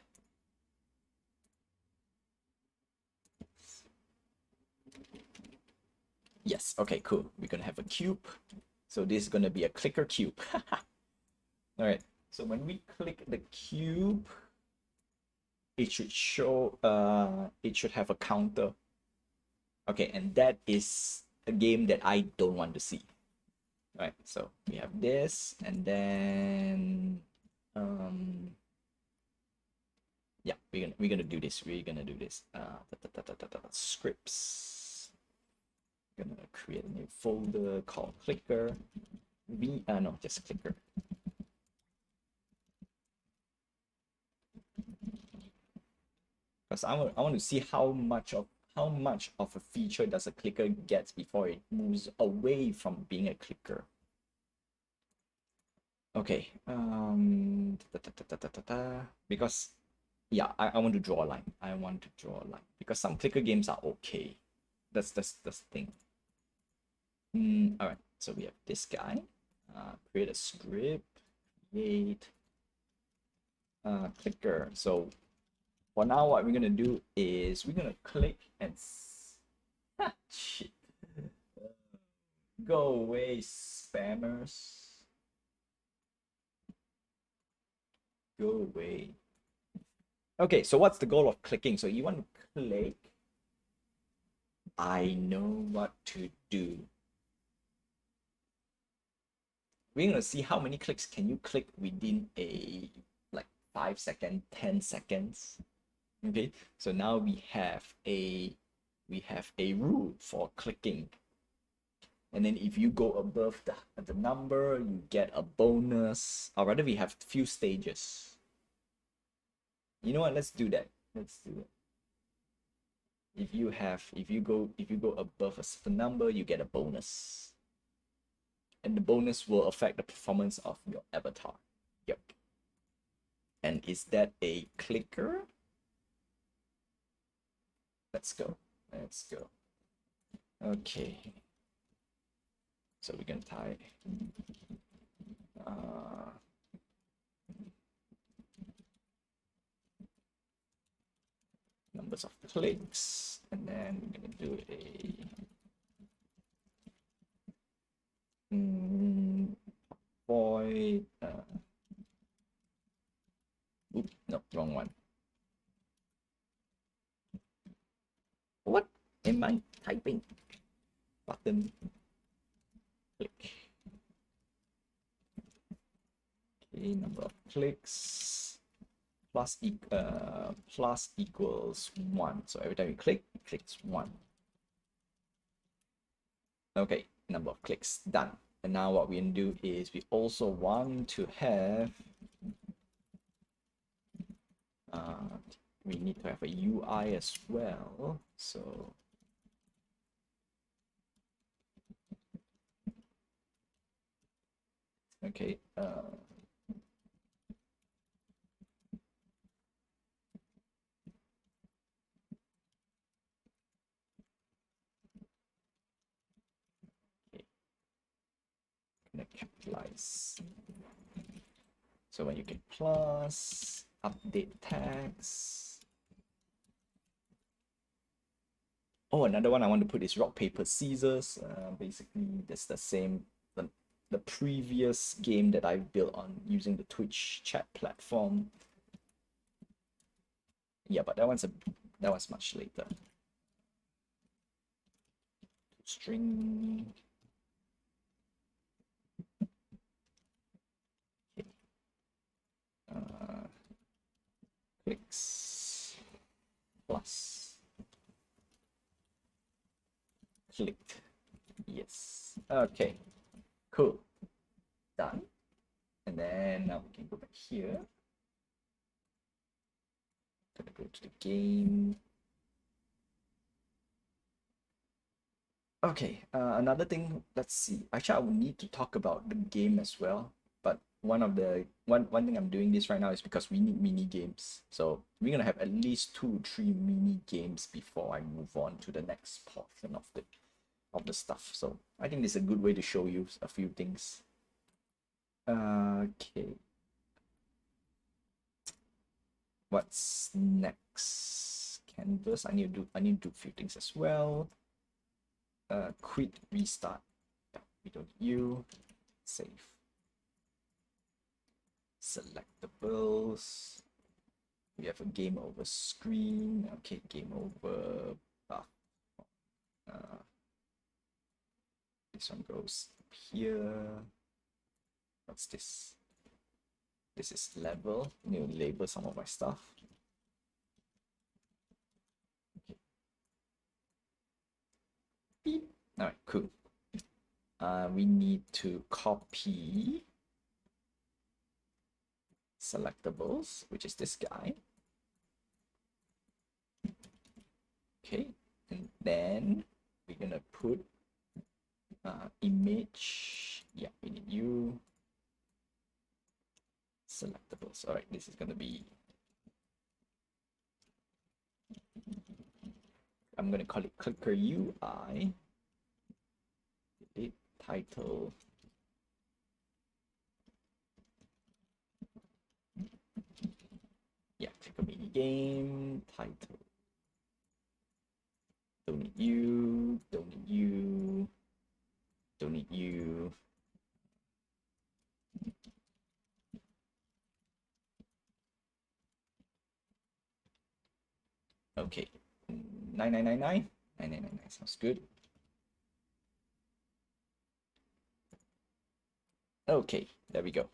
yes, okay, cool. We're gonna have a cube. So this is gonna be a clicker cube. All right, so when we click the cube, it should show, it should have a counter. Okay, and that is a game that I don't want to see. All right, so we have this, and then, yeah, we're gonna do this. We're gonna do this. Scripts. Gonna create a new folder called clicker. No, just clicker. Because I want to see how much of a feature does a clicker get before it moves away from being a clicker. Okay. Because yeah, I want to draw a line. I want to draw a line because some clicker games are okay. That's the thing. All right. So we have this guy. Create a script. Create clicker. So for now, what we're gonna do is we're gonna click and shit. Go away, spammers. Go away. Okay, so what's the goal of clicking? So you want to click. I know what to do. We're gonna see how many clicks can you click within a like 5 seconds, 10 seconds. Okay, so now we have a rule for clicking. And then if you go above the number, you get a bonus. Or rather, we have few stages. You know what? Let's do that. Let's do it. If you go above a certain number, you get a bonus. And the bonus will affect the performance of your avatar. Yep. And is that a clicker? Let's go. Let's go. Okay. So we're gonna type numbers of clicks, and then we're gonna do a void. Oops, no, wrong one. What am I typing? Button. click. Okay, number of clicks plus equals 1. So every time you click, it clicks 1. Okay, number of clicks done. And now what we can do is we also want to have we need to have a UI as well. So okay, gonna capitalize. So when you get plus, update tags. Oh, another one I want to put is rock, paper, scissors. Basically, that's the same, the previous game that I built on using the Twitch chat platform. Yeah, but that was much later. String. Okay. Clicks plus clicked. Yes. Okay. Cool. Done. And then now we can go back here. Gonna go to the game. Okay, another thing, let's see. Actually, I will need to talk about the game as well. But one thing I'm doing this right now is because we need mini games. So we're gonna have at least 2-3 mini games before I move on to the next portion of the stuff. So I think this is a good way to show you a few things. Okay. What's next? Canvas. I need to do a few things as well. Quit, restart. Yeah, we don't you save. Selectables. We have a game over screen. Okay, game over. This one goes here. What's this? This is level. I need to label some of my stuff. Okay. Beep. All right, cool. We need to copy selectables, which is this guy. Okay, and then we're gonna put image. Yeah, we need you. Selectables. All right, this is gonna be. I'm gonna call it clicker UI. Delete title. Yeah, clicker mini game title. Don't need you. Don't need you. Don't need you. Okay, 9999. 9999 sounds good. Okay, there we go.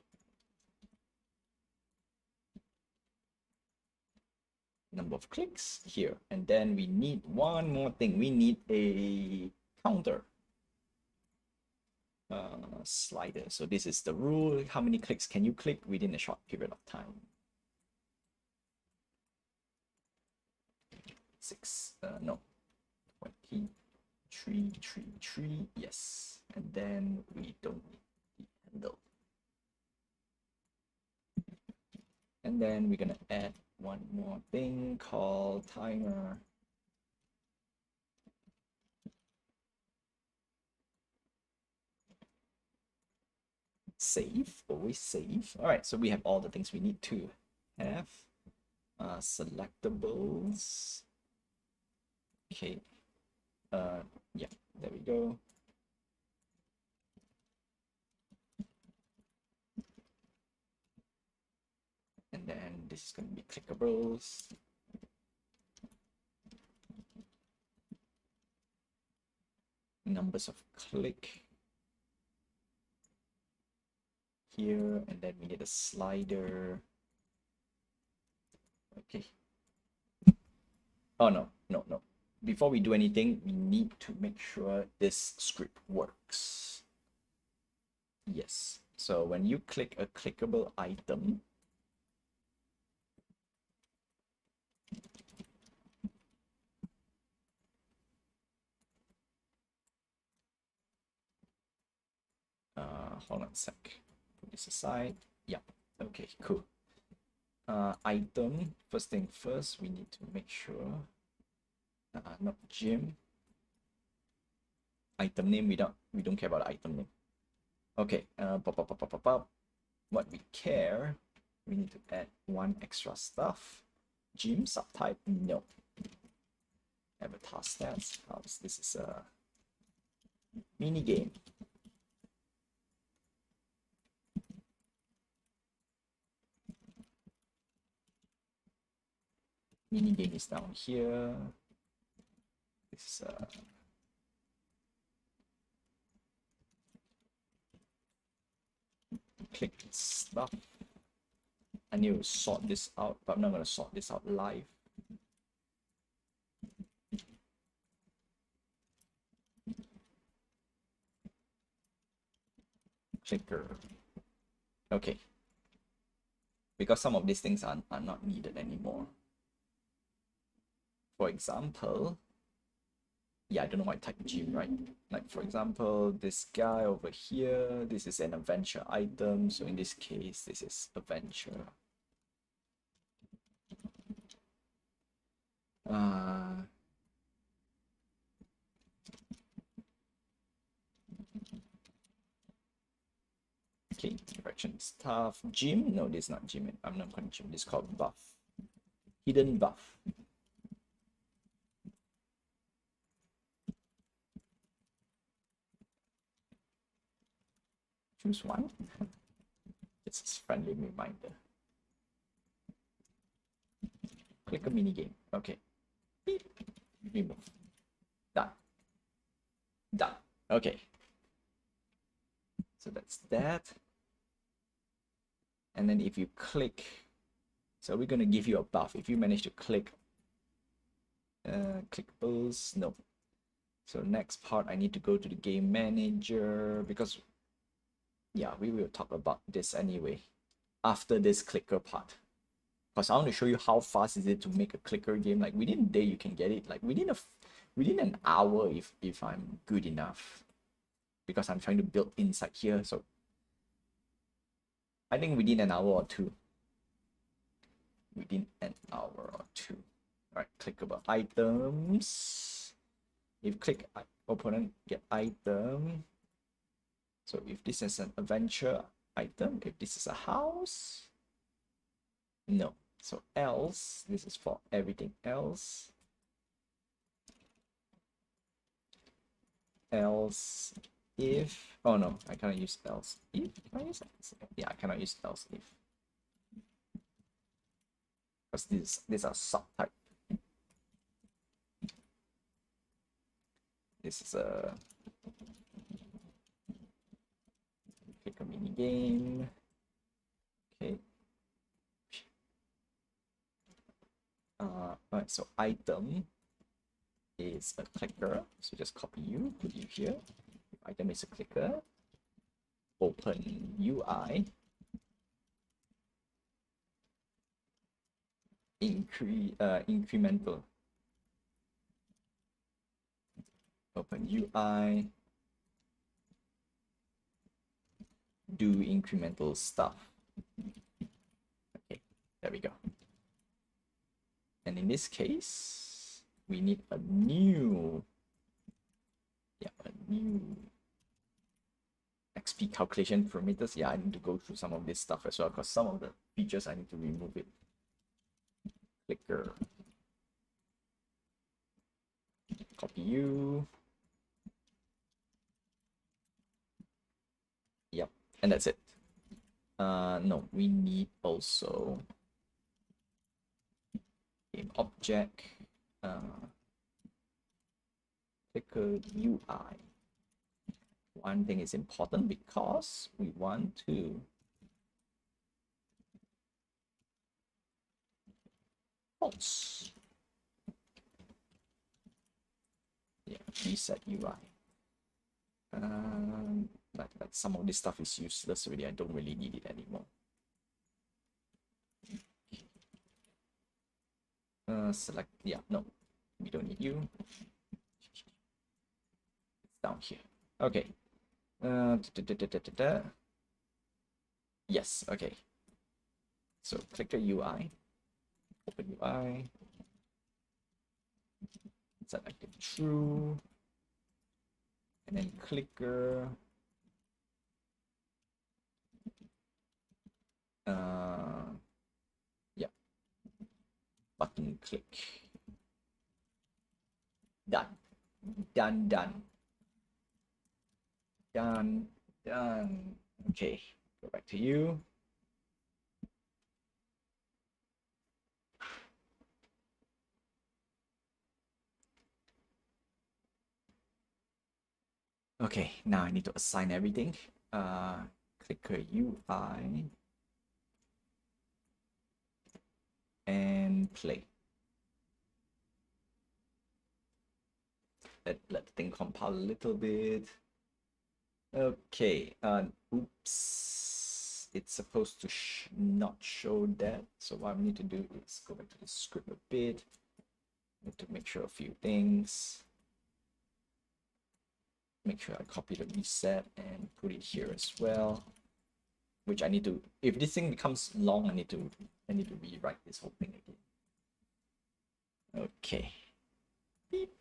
Number of clicks here, and then we need one more thing. We need a counter slider. So this is the rule. How many clicks can you click within a short period of time? 6. No. 23. Yes. And then we don't need the handle. And then we're gonna add one more thing called timer. Save, always save. All right, so we have all the things we need to have. Selectables. Okay. Yeah, there we go. And then this is going to be clickables. Numbers of click. here, and then we need a slider. Okay. Oh, no. Before we do anything, we need to make sure this script works. Yes. So when you click a clickable item, hold on a sec. Put this aside. Yeah. Okay, cool. Item, first thing first, we need to make sure not gym. Item name, we don't care about item name. Okay, what we care, we need to add one extra stuff. Gym subtype, no. Avatar stats, this is a mini game. Mini game is down here. This is click stuff. I need to sort this out, but I'm not going to sort this out live. Clicker. Okay. Because some of these things are not needed anymore. For example, yeah, I don't know why I type gym, right? Like, for example, this guy over here, this is an adventure item. So in this case, this is adventure. Okay, direction stuff. Gym? No, this is not gym. I'm not going to gym. This is called buff. Hidden buff. Choose one. It's a friendly reminder. Click a mini game. Okay. Beep. Remove. Done. Done. Okay. So that's that. And then if you click, so we're going to give you a buff. If you manage to click, clickables, no. So next part, I need to go to the game manager because, yeah, we will talk about this anyway after this clicker part. Because I want to show you how fast is it to make a clicker game. Like within a day, you can get it. Like within an hour, if I'm good enough. Because I'm trying to build inside here, so I think within an hour or two. Within an hour or two. All right, clickable items. If click opponent, get item. So if this is an adventure item, if this is a house, no. So else, this is for everything else. Else if, oh no, I cannot use else if. Can I use else? Yeah, I cannot use else if. Because these are subtype. This is a click a mini game. Okay. Alright, so item is a clicker. So just copy you, put you here. Item is a clicker. Open UI. Incremental. Open UI. Do incremental stuff. Okay, there we go. And in this case, we need a new XP calculation parameters. Yeah, I need to go through some of this stuff as well because some of the features I need to remove it. Clicker. Copy you. Yep, and that's it. No, we need also game object, clicker UI. One thing is important because we want to false. Yeah, reset UI. Like some of this stuff is useless already. I don't really need it anymore. Select, yeah, no, we don't need you. It's down here. Okay. Yes, okay. So click the UI, open UI, select it true, and then clicker. Yeah, button click. Done. Done, done. Done, done. Okay, go back to you. Okay, now I need to assign everything. Clicker UI and play. Let the thing compile a little bit. Okay, oops, it's supposed to not show that. So what I need to do is go back to the script a bit. Need to make sure a few things. Make sure I copy the reset and put it here as well. Which I need to, if this thing becomes long, I need to rewrite this whole thing again. Okay. Beep.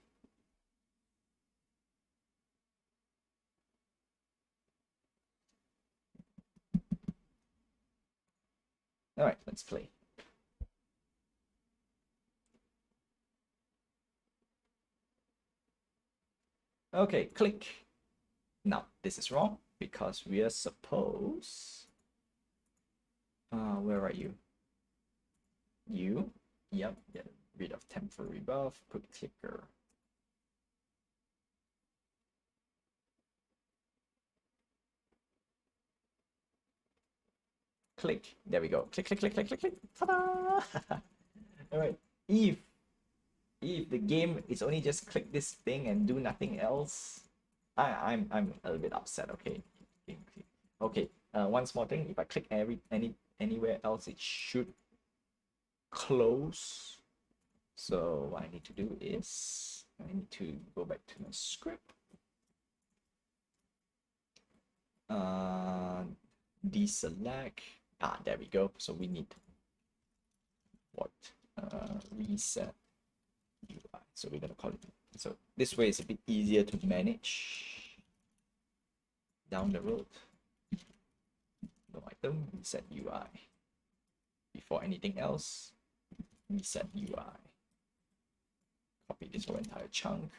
All right, let's play. Okay, click. Now, this is wrong because we are supposed... where are you? You? Yep, get rid of temporary buff, put clicker. Click. There we go. Click, click, click, click, click, click. Ta-da! All right. If the game is only just click this thing and do nothing else, I'm a little bit upset. Okay. Okay. One small thing. If I click anywhere else, it should close. So what I need to do is I need to go back to my script. Deselect. There we go. So we need what? Reset UI. So we're gonna call it. So this way it's a bit easier to manage down the road. No item, reset UI. Before anything else, reset UI. Copy this whole entire chunk.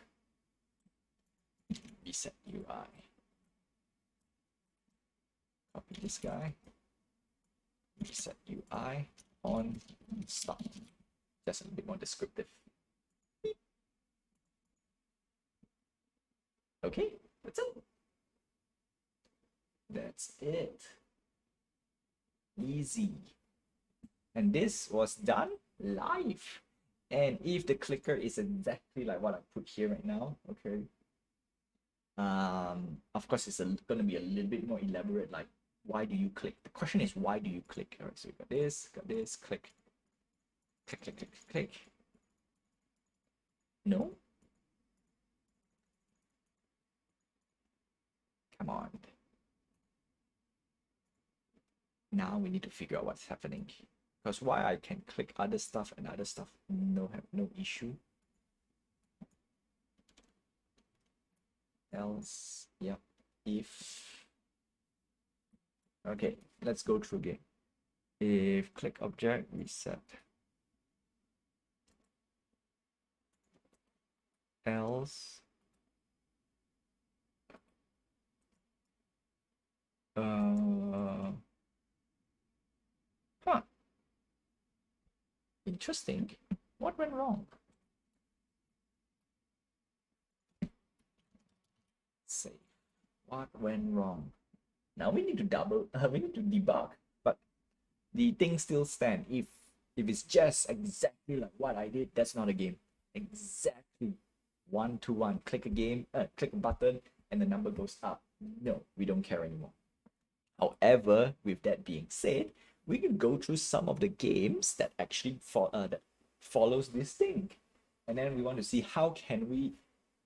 Reset UI. Copy this guy. Reset UI on stop. Just a bit more descriptive. Okay, that's it. That's it. Easy. And this was done live. And if the clicker is exactly like what I put here right now, okay. Of course, it's gonna be a little bit more elaborate. Like, why do you click? The question is, why do you click? All right, so we got this, click, click, click, click, click. No. Come on. Now we need to figure out what's happening. Because why I can click other stuff and other stuff, have no issue. Else, yep. If okay, let's go through again. If click object reset, else interesting. What went wrong? Save. What went wrong? Now we need to we need to debug, but the thing still stand. If If it's just exactly like what I did, that's not a game. Exactly one to one. Click a game, click a button, and the number goes up. No, we don't care anymore. However, with that being said, we can go through some of the games that actually that follows this thing, and then we want to see how can we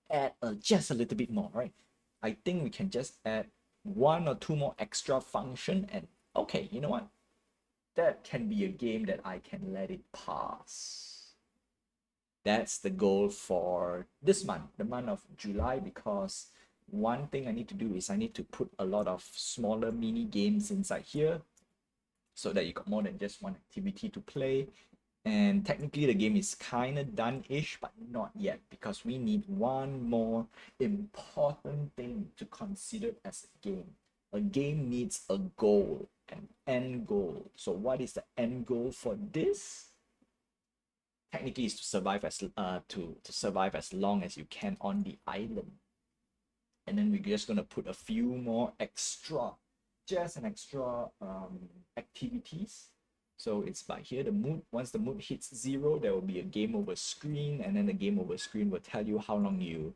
add just a little bit more, right? I think we can just add one or two more extra function, and okay, you know what? That can be a game that I can let it pass. That's the goal for this month, the month of July, because one thing I need to do is I need to put a lot of smaller mini games inside here so that you got more than just one activity to play. And technically the game is kind of done-ish, but not yet, because we need one more important thing to consider as a game. A game needs a goal, an end goal. So what is the end goal for this? Technically is to survive to survive as long as you can on the island. And then we're just gonna put a few more extra, just an extra activities. So it's by here, the mood, once the mood hits 0, there will be a game over screen, and then the game over screen will tell you how long you,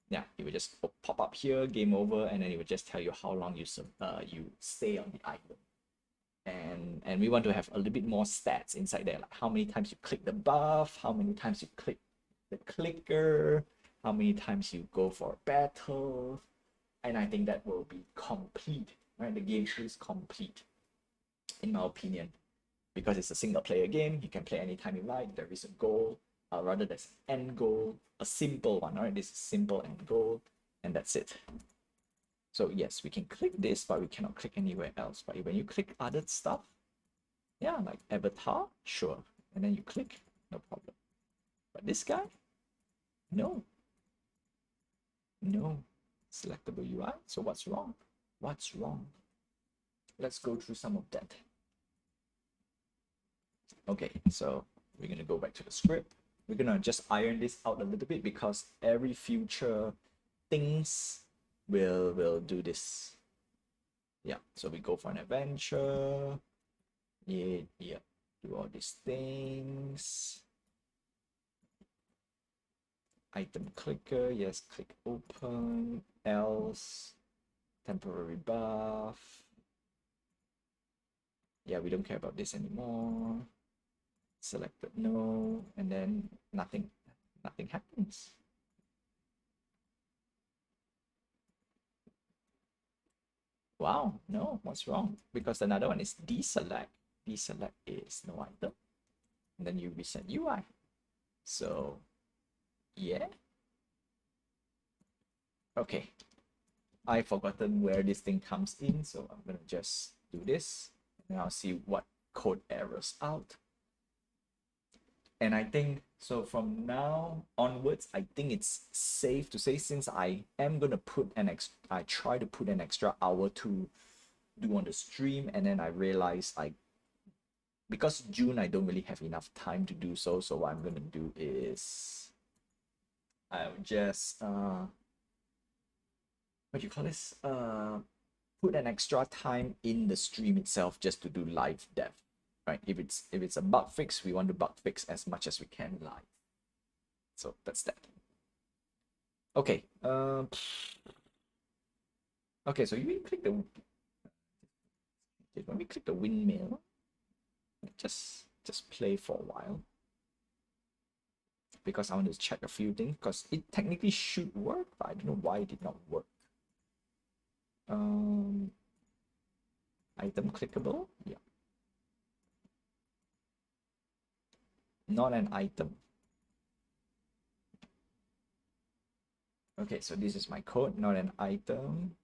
yeah, it will just pop up here, game over, and then it will just tell you how long you stay on the island. And we want to have a little bit more stats inside there, like how many times you click the buff, how many times you click the clicker, how many times you go for a battle, and I think that will be complete, right? The game is complete, in my opinion, because it's a single player game. You can play anytime you like. There is a goal, rather there's an end goal, a simple one, right? This is simple end goal, and that's it. So yes, we can click this, but we cannot click anywhere else. But when you click other stuff, yeah, like avatar, sure, and then you click, no problem. But this guy, no, no, selectable UI. So what's wrong? What's wrong? Let's go through some of that. Okay, so we're gonna go back to the script. We're gonna just iron this out a little bit because every future things will do this. Yeah, so we go for an adventure. Yeah, do all these things. Item clicker, yes, click open, else, temporary buff. Yeah, we don't care about this anymore. Selected no, and then nothing happens. Wow, no, what's wrong? Because another one is deselect. Deselect is no item. And then you reset UI. So, yeah. Okay. I've forgotten where this thing comes in, so I'm gonna just do this. And I'll see what code errors out. And I think, so from now onwards, I think it's safe to say, since I am gonna put I try to put an extra hour to do on the stream, and then I realize because June I don't really have enough time to do so. So what I'm gonna do is I'll just what do you call this? Put an extra time in the stream itself just to do live dev. Right? If it's a bug fix, we want to bug fix as much as we can live. So that's that. Okay. Okay, so you click the when we click the windmill, just play for a while, because I want to check a few things, because it technically should work, but I don't know why it did not work. Item clickable, yeah. Not an item. Okay, so this is my code, not an item.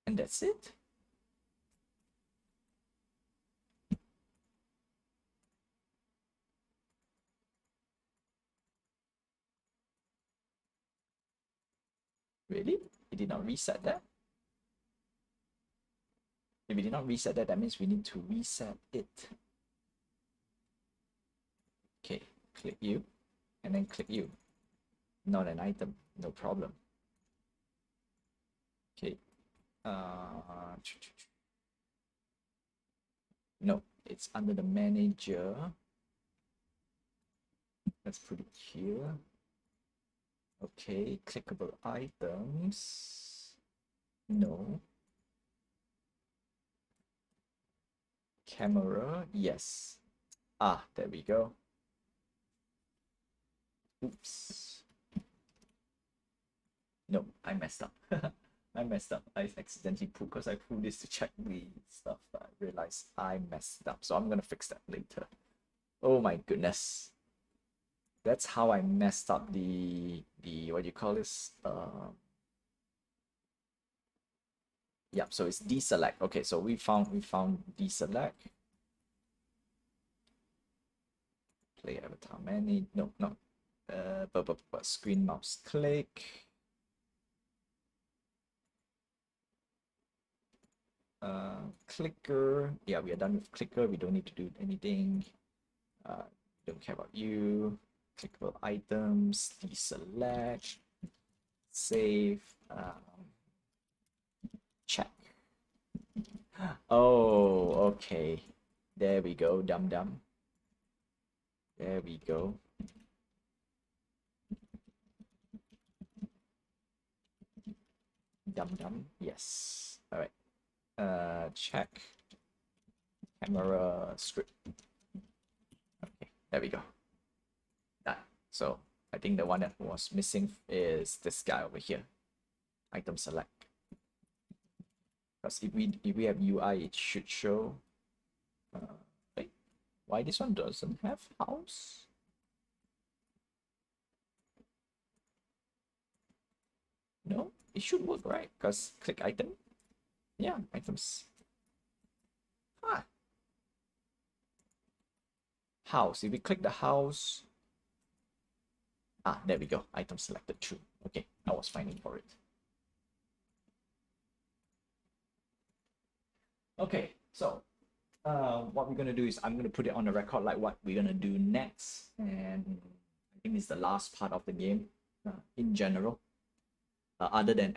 And that's it. Really? It did not reset that? If it did not reset that, that means we need to reset it. Okay, click you, and then click you. Not an item, no problem. Okay. Uh, no, it's under the manager. That's pretty clear. Okay, clickable items. No. Camera, yes. Ah, there we go. Oops. No, I messed up. I messed up. I accidentally put, because I pulled this to check the stuff, but I realized I messed up. So I'm gonna fix that later. Oh my goodness. That's how I messed up the what do you call this? Yep, so it's deselect. Okay, so we found deselect. Play avatar manage. No, no. But screen mouse click. Clicker. Yeah, we are done with clicker. We don't need to do anything. Don't care about you. Clickable items. Deselect. Save. Check. Oh, okay. There we go, dum dum. There we go. Dum dum. Yes. All right. Check. Camera script. Okay, there we go. Done. So I think the one that was missing is this guy over here. Item select. Because if we have UI, it should show. Wait, why this one doesn't have house? No, it should work, right? Because click item. Yeah, items. Huh. House. If we click the house. Ah, there we go. Item selected true. Okay, I was finding for it. Okay, so what we're gonna do is I'm gonna put it on the record like what we're gonna do next, and I think it's the last part of the game in general. Other than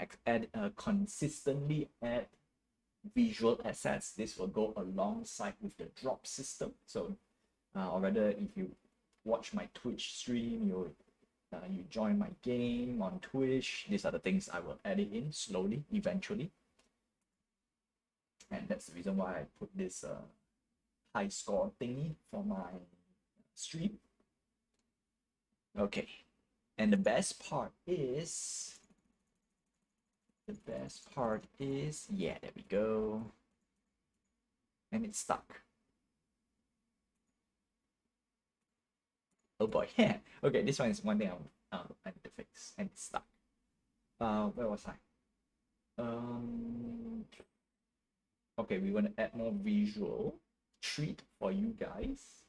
consistently add visual assets, this will go alongside with the drop system. So, or rather, if you watch my Twitch stream, you join my game on Twitch. These are the things I will add it in slowly, eventually, and that's the reason why I put this high score thingy for my stream. Okay, and the best part is, yeah, there we go. And it's stuck. Oh boy, yeah. Okay, this one is one thing I need to fix, and it's stuck. Where was I? Okay, we want to add more visual treat for you guys.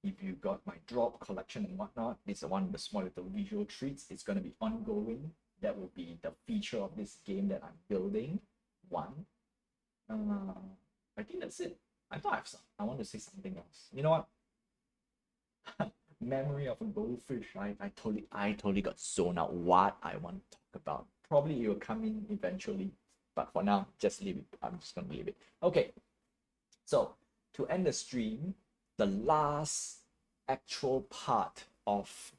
If you got my drop collection and whatnot, this is one of the small little visual treats. It's going to be ongoing. That will be the feature of this game that I'm building. One. I think that's it. I want to say something else. You know what? Memory of a goldfish. I totally got zoned out what I want to talk about. Probably it will come in eventually, but for now, just leave it. I'm just gonna leave it. Okay. So to end the stream, the last actual part of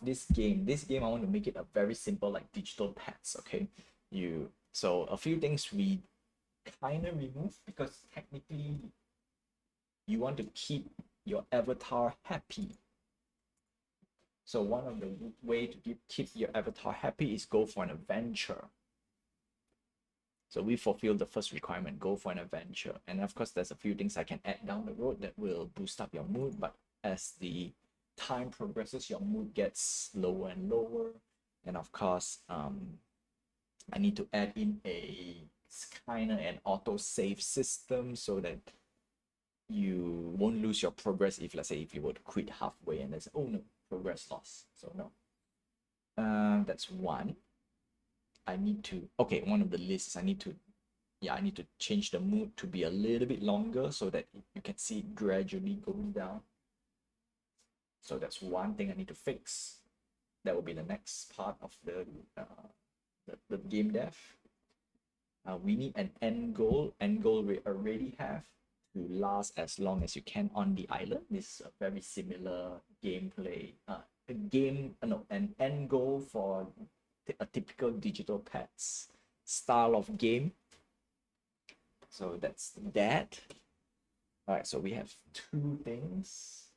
this game. This game I want to make it a very simple like digital pets. Okay. So a few things we kind of remove because technically you want to keep your avatar happy. So one of the way to keep your avatar happy is go for an adventure. So we fulfill the first requirement, go for an adventure. And of course, there's a few things I can add down the road that will boost up your mood. But as the time progresses, your mood gets lower and lower. And of course, I need to add in a kind of an auto save system so that you won't lose your progress if, let's say, if you were to quit halfway and then say, oh no, progress lost. So no. That's one. One of the lists I need to change the mood to be a little bit longer so that you can see it gradually going down. So that's one thing I need to fix. That will be the next part of the the game dev. We need an end goal. End goal we already have to last as long as you can on the island. This is a very similar gameplay. An end goal for a typical digital pets style of game. So that's that. All right, so we have two things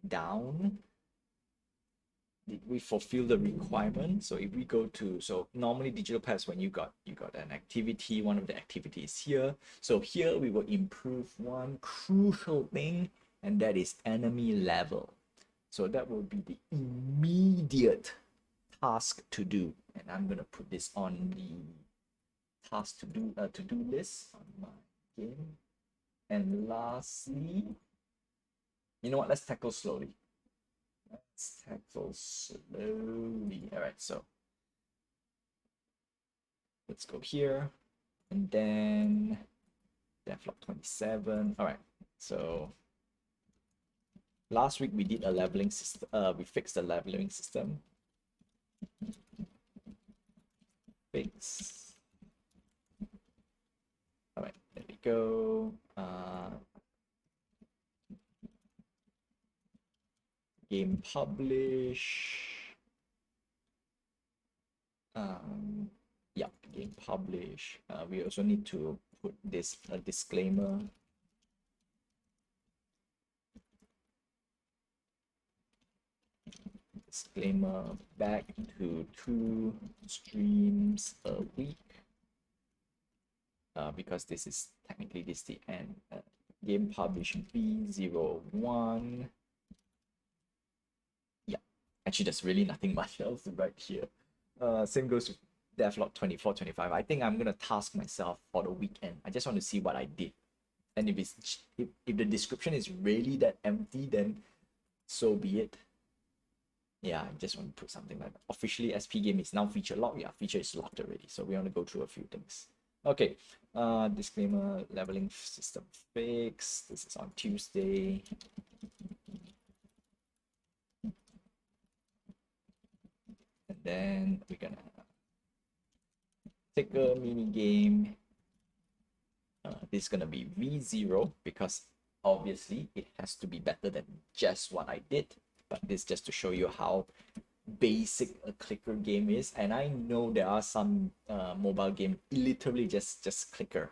down. Did we fulfill the requirement? So if we go to, so normally digital pets, when you got an activity, one of the activities here. So here we will improve one crucial thing, and that is enemy level. So that will be the immediate task to do, and I'm gonna put this on the task to do list on my game. And lastly, you know what? Let's tackle slowly. Let's tackle slowly. All right, so let's go here, and then devlog 27. All right, so last week we did a leveling system. We fixed the leveling system. Fix. All right, there we go. Game publish. Yeah, game publish. We also need to put this disclaimer. Disclaimer back to 2 streams a week. Because this is technically the end. Game publish B01. Yeah, actually there's really nothing much else to write here. Same goes with devlog 24, 25. I think I'm gonna task myself for the weekend. I just want to see what I did. And if the description is really that empty, then so be it. Yeah, I just want to put something like that. Officially SP game is now feature locked. Yeah, feature is locked already. So we want to go through a few things. Okay, disclaimer, leveling system fix. This is on Tuesday. And then we're gonna take a mini game. This is gonna be V0 because obviously it has to be better than just what I did. But this just to show you how basic a clicker game is. And I know there are some mobile game literally just clicker.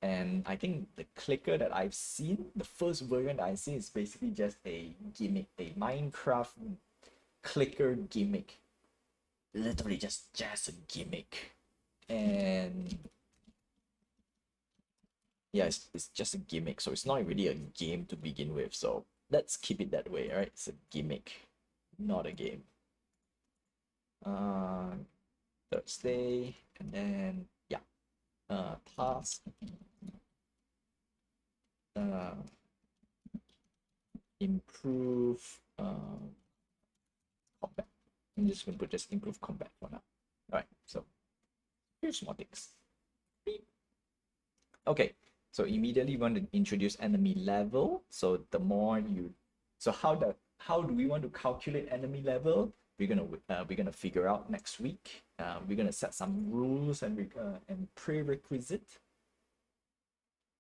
And I think the clicker that I've seen, the first version that I've seen is basically just a gimmick, a Minecraft clicker gimmick. Literally just a gimmick. And yeah, it's just a gimmick. So it's not really a game to begin with. So let's keep it that way, right? It's a gimmick, not a game. Thursday, and then yeah, task, improve combat. I'm just gonna put just improve combat for now. All right, so here's more things. Beep. Okay, so immediately we want to introduce enemy level. So the more you, so how do we want to calculate enemy level? We're gonna figure out next week. We're gonna set some rules and prerequisite.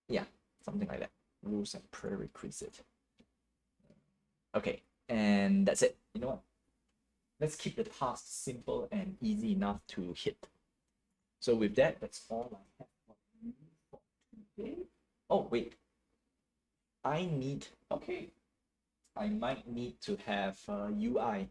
Yeah, something like that. Rules and prerequisite. Okay, and that's it. You know what? Let's keep the task simple and easy enough to hit. So with that, that's all I have for you for today. Oh wait, I might need to have UI.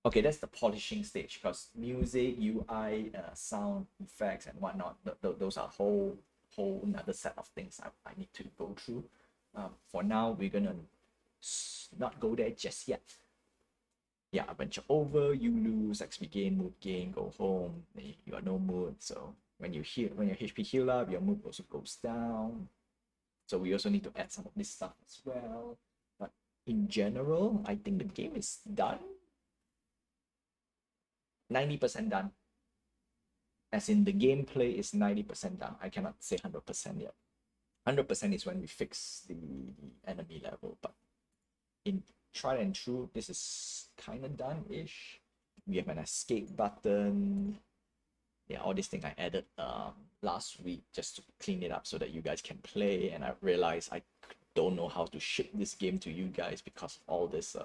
Okay, that's the polishing stage because music, UI, sound effects and whatnot, those are whole another set of things I need to go through. For now, we're gonna not go there just yet. Yeah, adventure over, you lose, XP gain, mood gain, go home, you are no mood. So when your HP heal up, your mood also goes down. So we also need to add some of this stuff as well. But in general, I think the game is done. 90% done. As in the gameplay is 90% done. I cannot say 100% yet. 100% is when we fix the enemy level, but in trial and true, this is kind of done-ish. We have an escape button. Yeah, all these things I added last week just to clean it up so that you guys can play. And I realized I don't know how to ship this game to you guys because of all this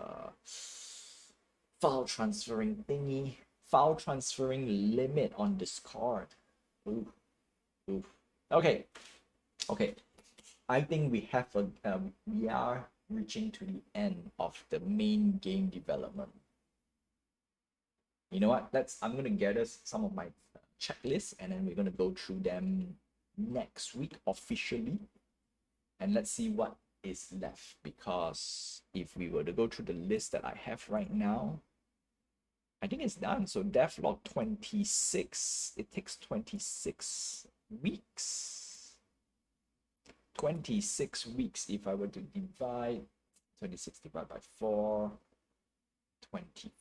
file transferring thingy, file transferring limit on Discord. Ooh, ooh. Okay, okay. I think we are reaching to the end of the main game development. You know what? I'm gonna gather some of my checklists and then we're gonna go through them next week officially, and let's see what is left. Because if we were to go through the list that I have right now, I think it's done. So devlog 26, it takes 26 weeks. 26 weeks if I were to divide 26 divided by 4, 20,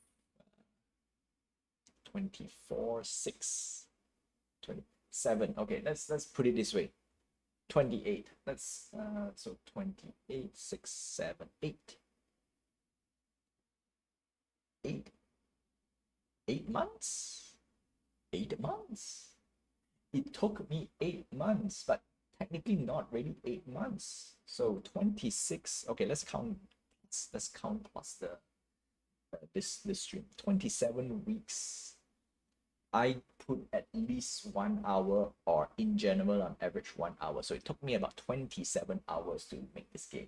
24, 6, 27. Okay, let's put it this way. 28. Let's so 28, 6, 7, 8. 8. 8 months? 8 months? It took me 8 months, but technically not really 8 months. So 26. Okay, let's count. Let's count plus the this stream. 27 weeks. I put at least 1 hour, or in general on average 1 hour. So it took me about 27 hours to make this game.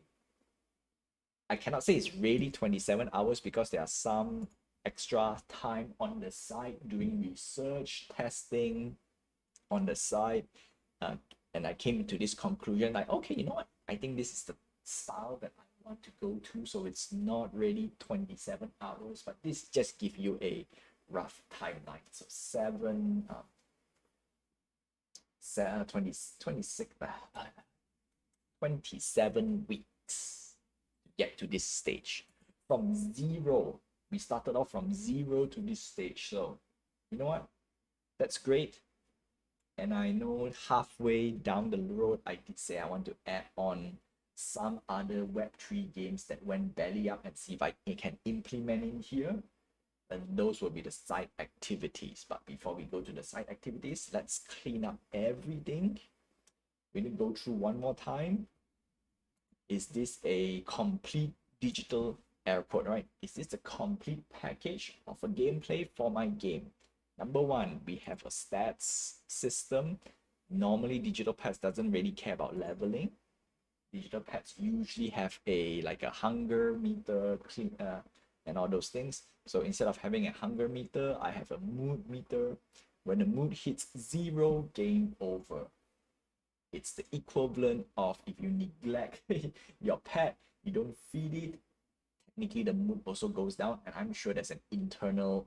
I cannot say it's really 27 hours because there are some extra time on the side doing research, testing on the side. And I came to this conclusion like, okay, you know what? I think this is the style that I want to go to. So it's not really 27 hours, but this just gives you a rough timeline. So 27 weeks to get to this stage. From zero, we started off from zero to this stage. So you know what? That's great. And I know halfway down the road, I did say I want to add on some other Web3 games that went belly up and see if I can implement in here. And those will be the side activities. But before we go to the side activities, let's clean up everything. We need to go through one more time. Is this a complete digital airport, right? Is this a complete package of a gameplay for my game? Number one, we have a stats system. Normally, digital pets doesn't really care about leveling. Digital pets usually have like a hunger meter, and all those things. So instead of having a hunger meter, I have a mood meter. When the mood hits 0, game over. It's the equivalent of if you neglect your pet, you don't feed it, technically the mood also goes down. And I'm sure there's an internal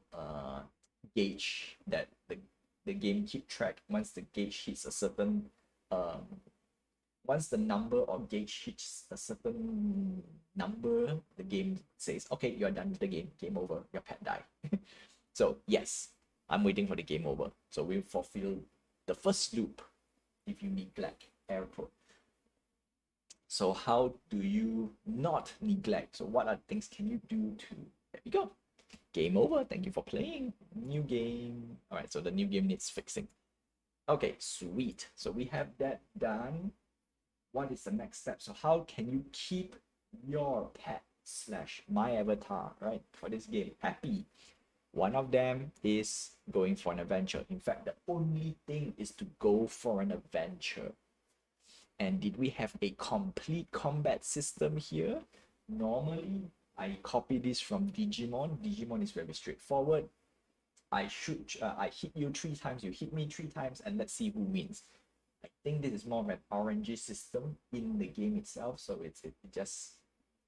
gauge that the game keep track. Once the gauge hits a certain once the number or gauge hits a certain number, the game says, okay, you're done with the game, game over, your pet died. So yes, I'm waiting for the game over. So we'll fulfill the first loop if you neglect airport. So how do you not neglect? So what are things can you do to, there we go. Game over, thank you for playing. New game. All right, so the new game needs fixing. Okay, sweet. So we have that done. What is the next step? So how can you keep your pet / my avatar, right, for this game happy? One of them is going for an adventure. In fact, the only thing is to go for an adventure. And did we have a complete combat system here? Normally, I copy this from Digimon. Digimon is very straightforward. I hit you 3 times, you hit me 3 times, and let's see who wins. I think this is more of an RNG system in the game itself, so it just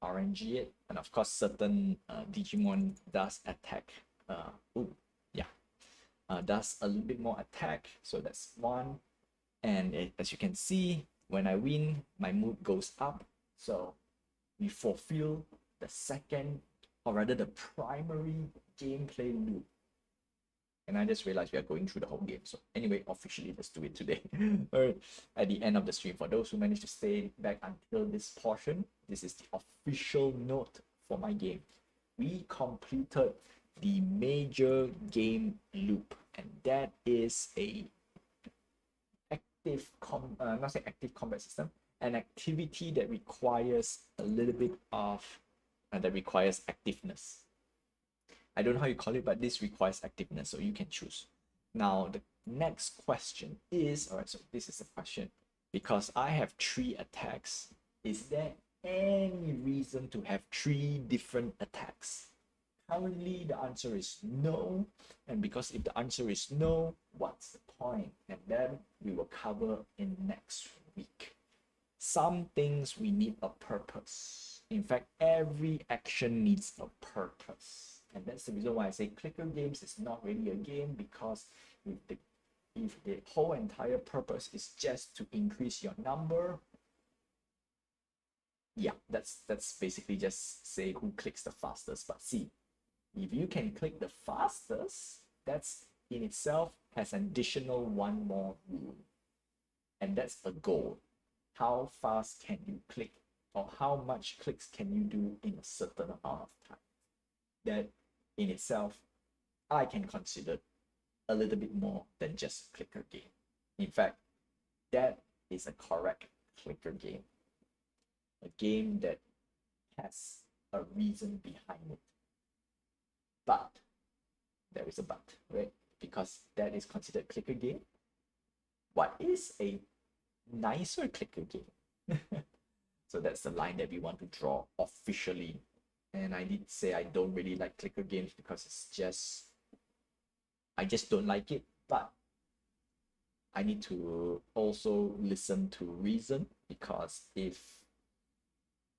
RNG it. And of course, certain Digimon does attack. Does a little bit more attack, so that's one. And as you can see, when I win, my mood goes up. So we fulfill the second, or rather the primary gameplay loop. And I just realized we are going through the whole game. So anyway, officially, let's do it today. All right, at the end of the stream, for those who managed to stay back until this portion, this is the official note for my game. We completed the major game loop, and that is a not say active combat system, an activity that requires a little bit of that requires activeness. I don't know how you call it, but this requires activeness, so you can choose. Now the next question is, all right, so this is the question. Because I have 3 attacks, is there any reason to have 3 different attacks? Currently, the answer is no. And because if the answer is no, what's the point? And then we will cover in next week. Some things we need a purpose. In fact, every action needs a purpose. And that's the reason why I say clicker games is not really a game, because if the whole entire purpose is just to increase your number, yeah, that's basically just say who clicks the fastest. But see, if you can click the fastest, that's in itself has an additional one more rule, and that's a goal. How fast can you click, or how much clicks can you do in a certain amount of time? That in itself, I can consider a little bit more than just a clicker game. In fact, that is a correct clicker game. A game that has a reason behind it. But there is a but, right? Because that is considered a clicker game. What is a nicer clicker game? So that's the line that we want to draw officially. And I did say I don't really like clicker games because I just don't like it, but I need to also listen to reason, because if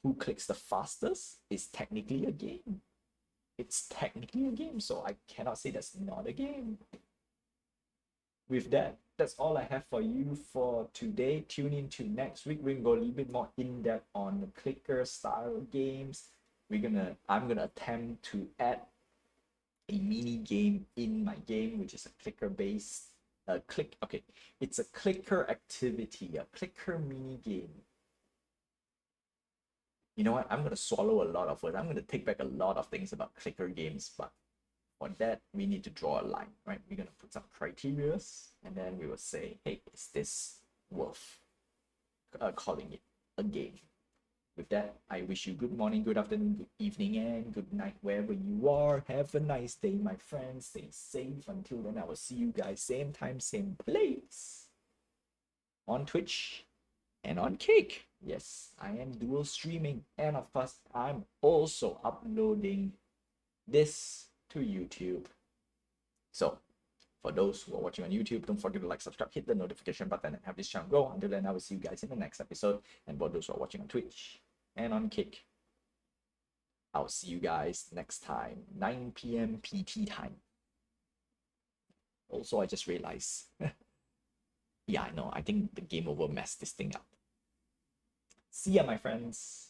who clicks the fastest is technically a game, it's technically a game, so I cannot say that's not a game. With that, that's all I have for you for today. Tune in to next week. We're gonna go a little bit more in depth on the clicker style games. I'm gonna attempt to add a mini game in my game, which is a clicker based it's a clicker activity, a clicker mini game. You know what? I'm gonna swallow a lot of words. I'm gonna take back a lot of things about clicker games, but for that we need to draw a line, right? We're gonna put some criterias, and then we will say, hey, is this worth calling it a game? With that, I wish you good morning, good afternoon, good evening, and good night wherever you are. Have a nice day, my friends. Stay safe. Until then, I will see you guys same time, same place on Twitch and on Kick. Yes, I am dual streaming, and of course, I'm also uploading this to YouTube. So, for those who are watching on YouTube, don't forget to like, subscribe, hit the notification button, and have this channel grow. Until then, I will see you guys in the next episode. And for those who are watching on Twitch and on Kick, I'll see you guys next time, 9 p.m. PT time. Also, I just realized, yeah, I know, I think the game over messed this thing up. See ya, my friends.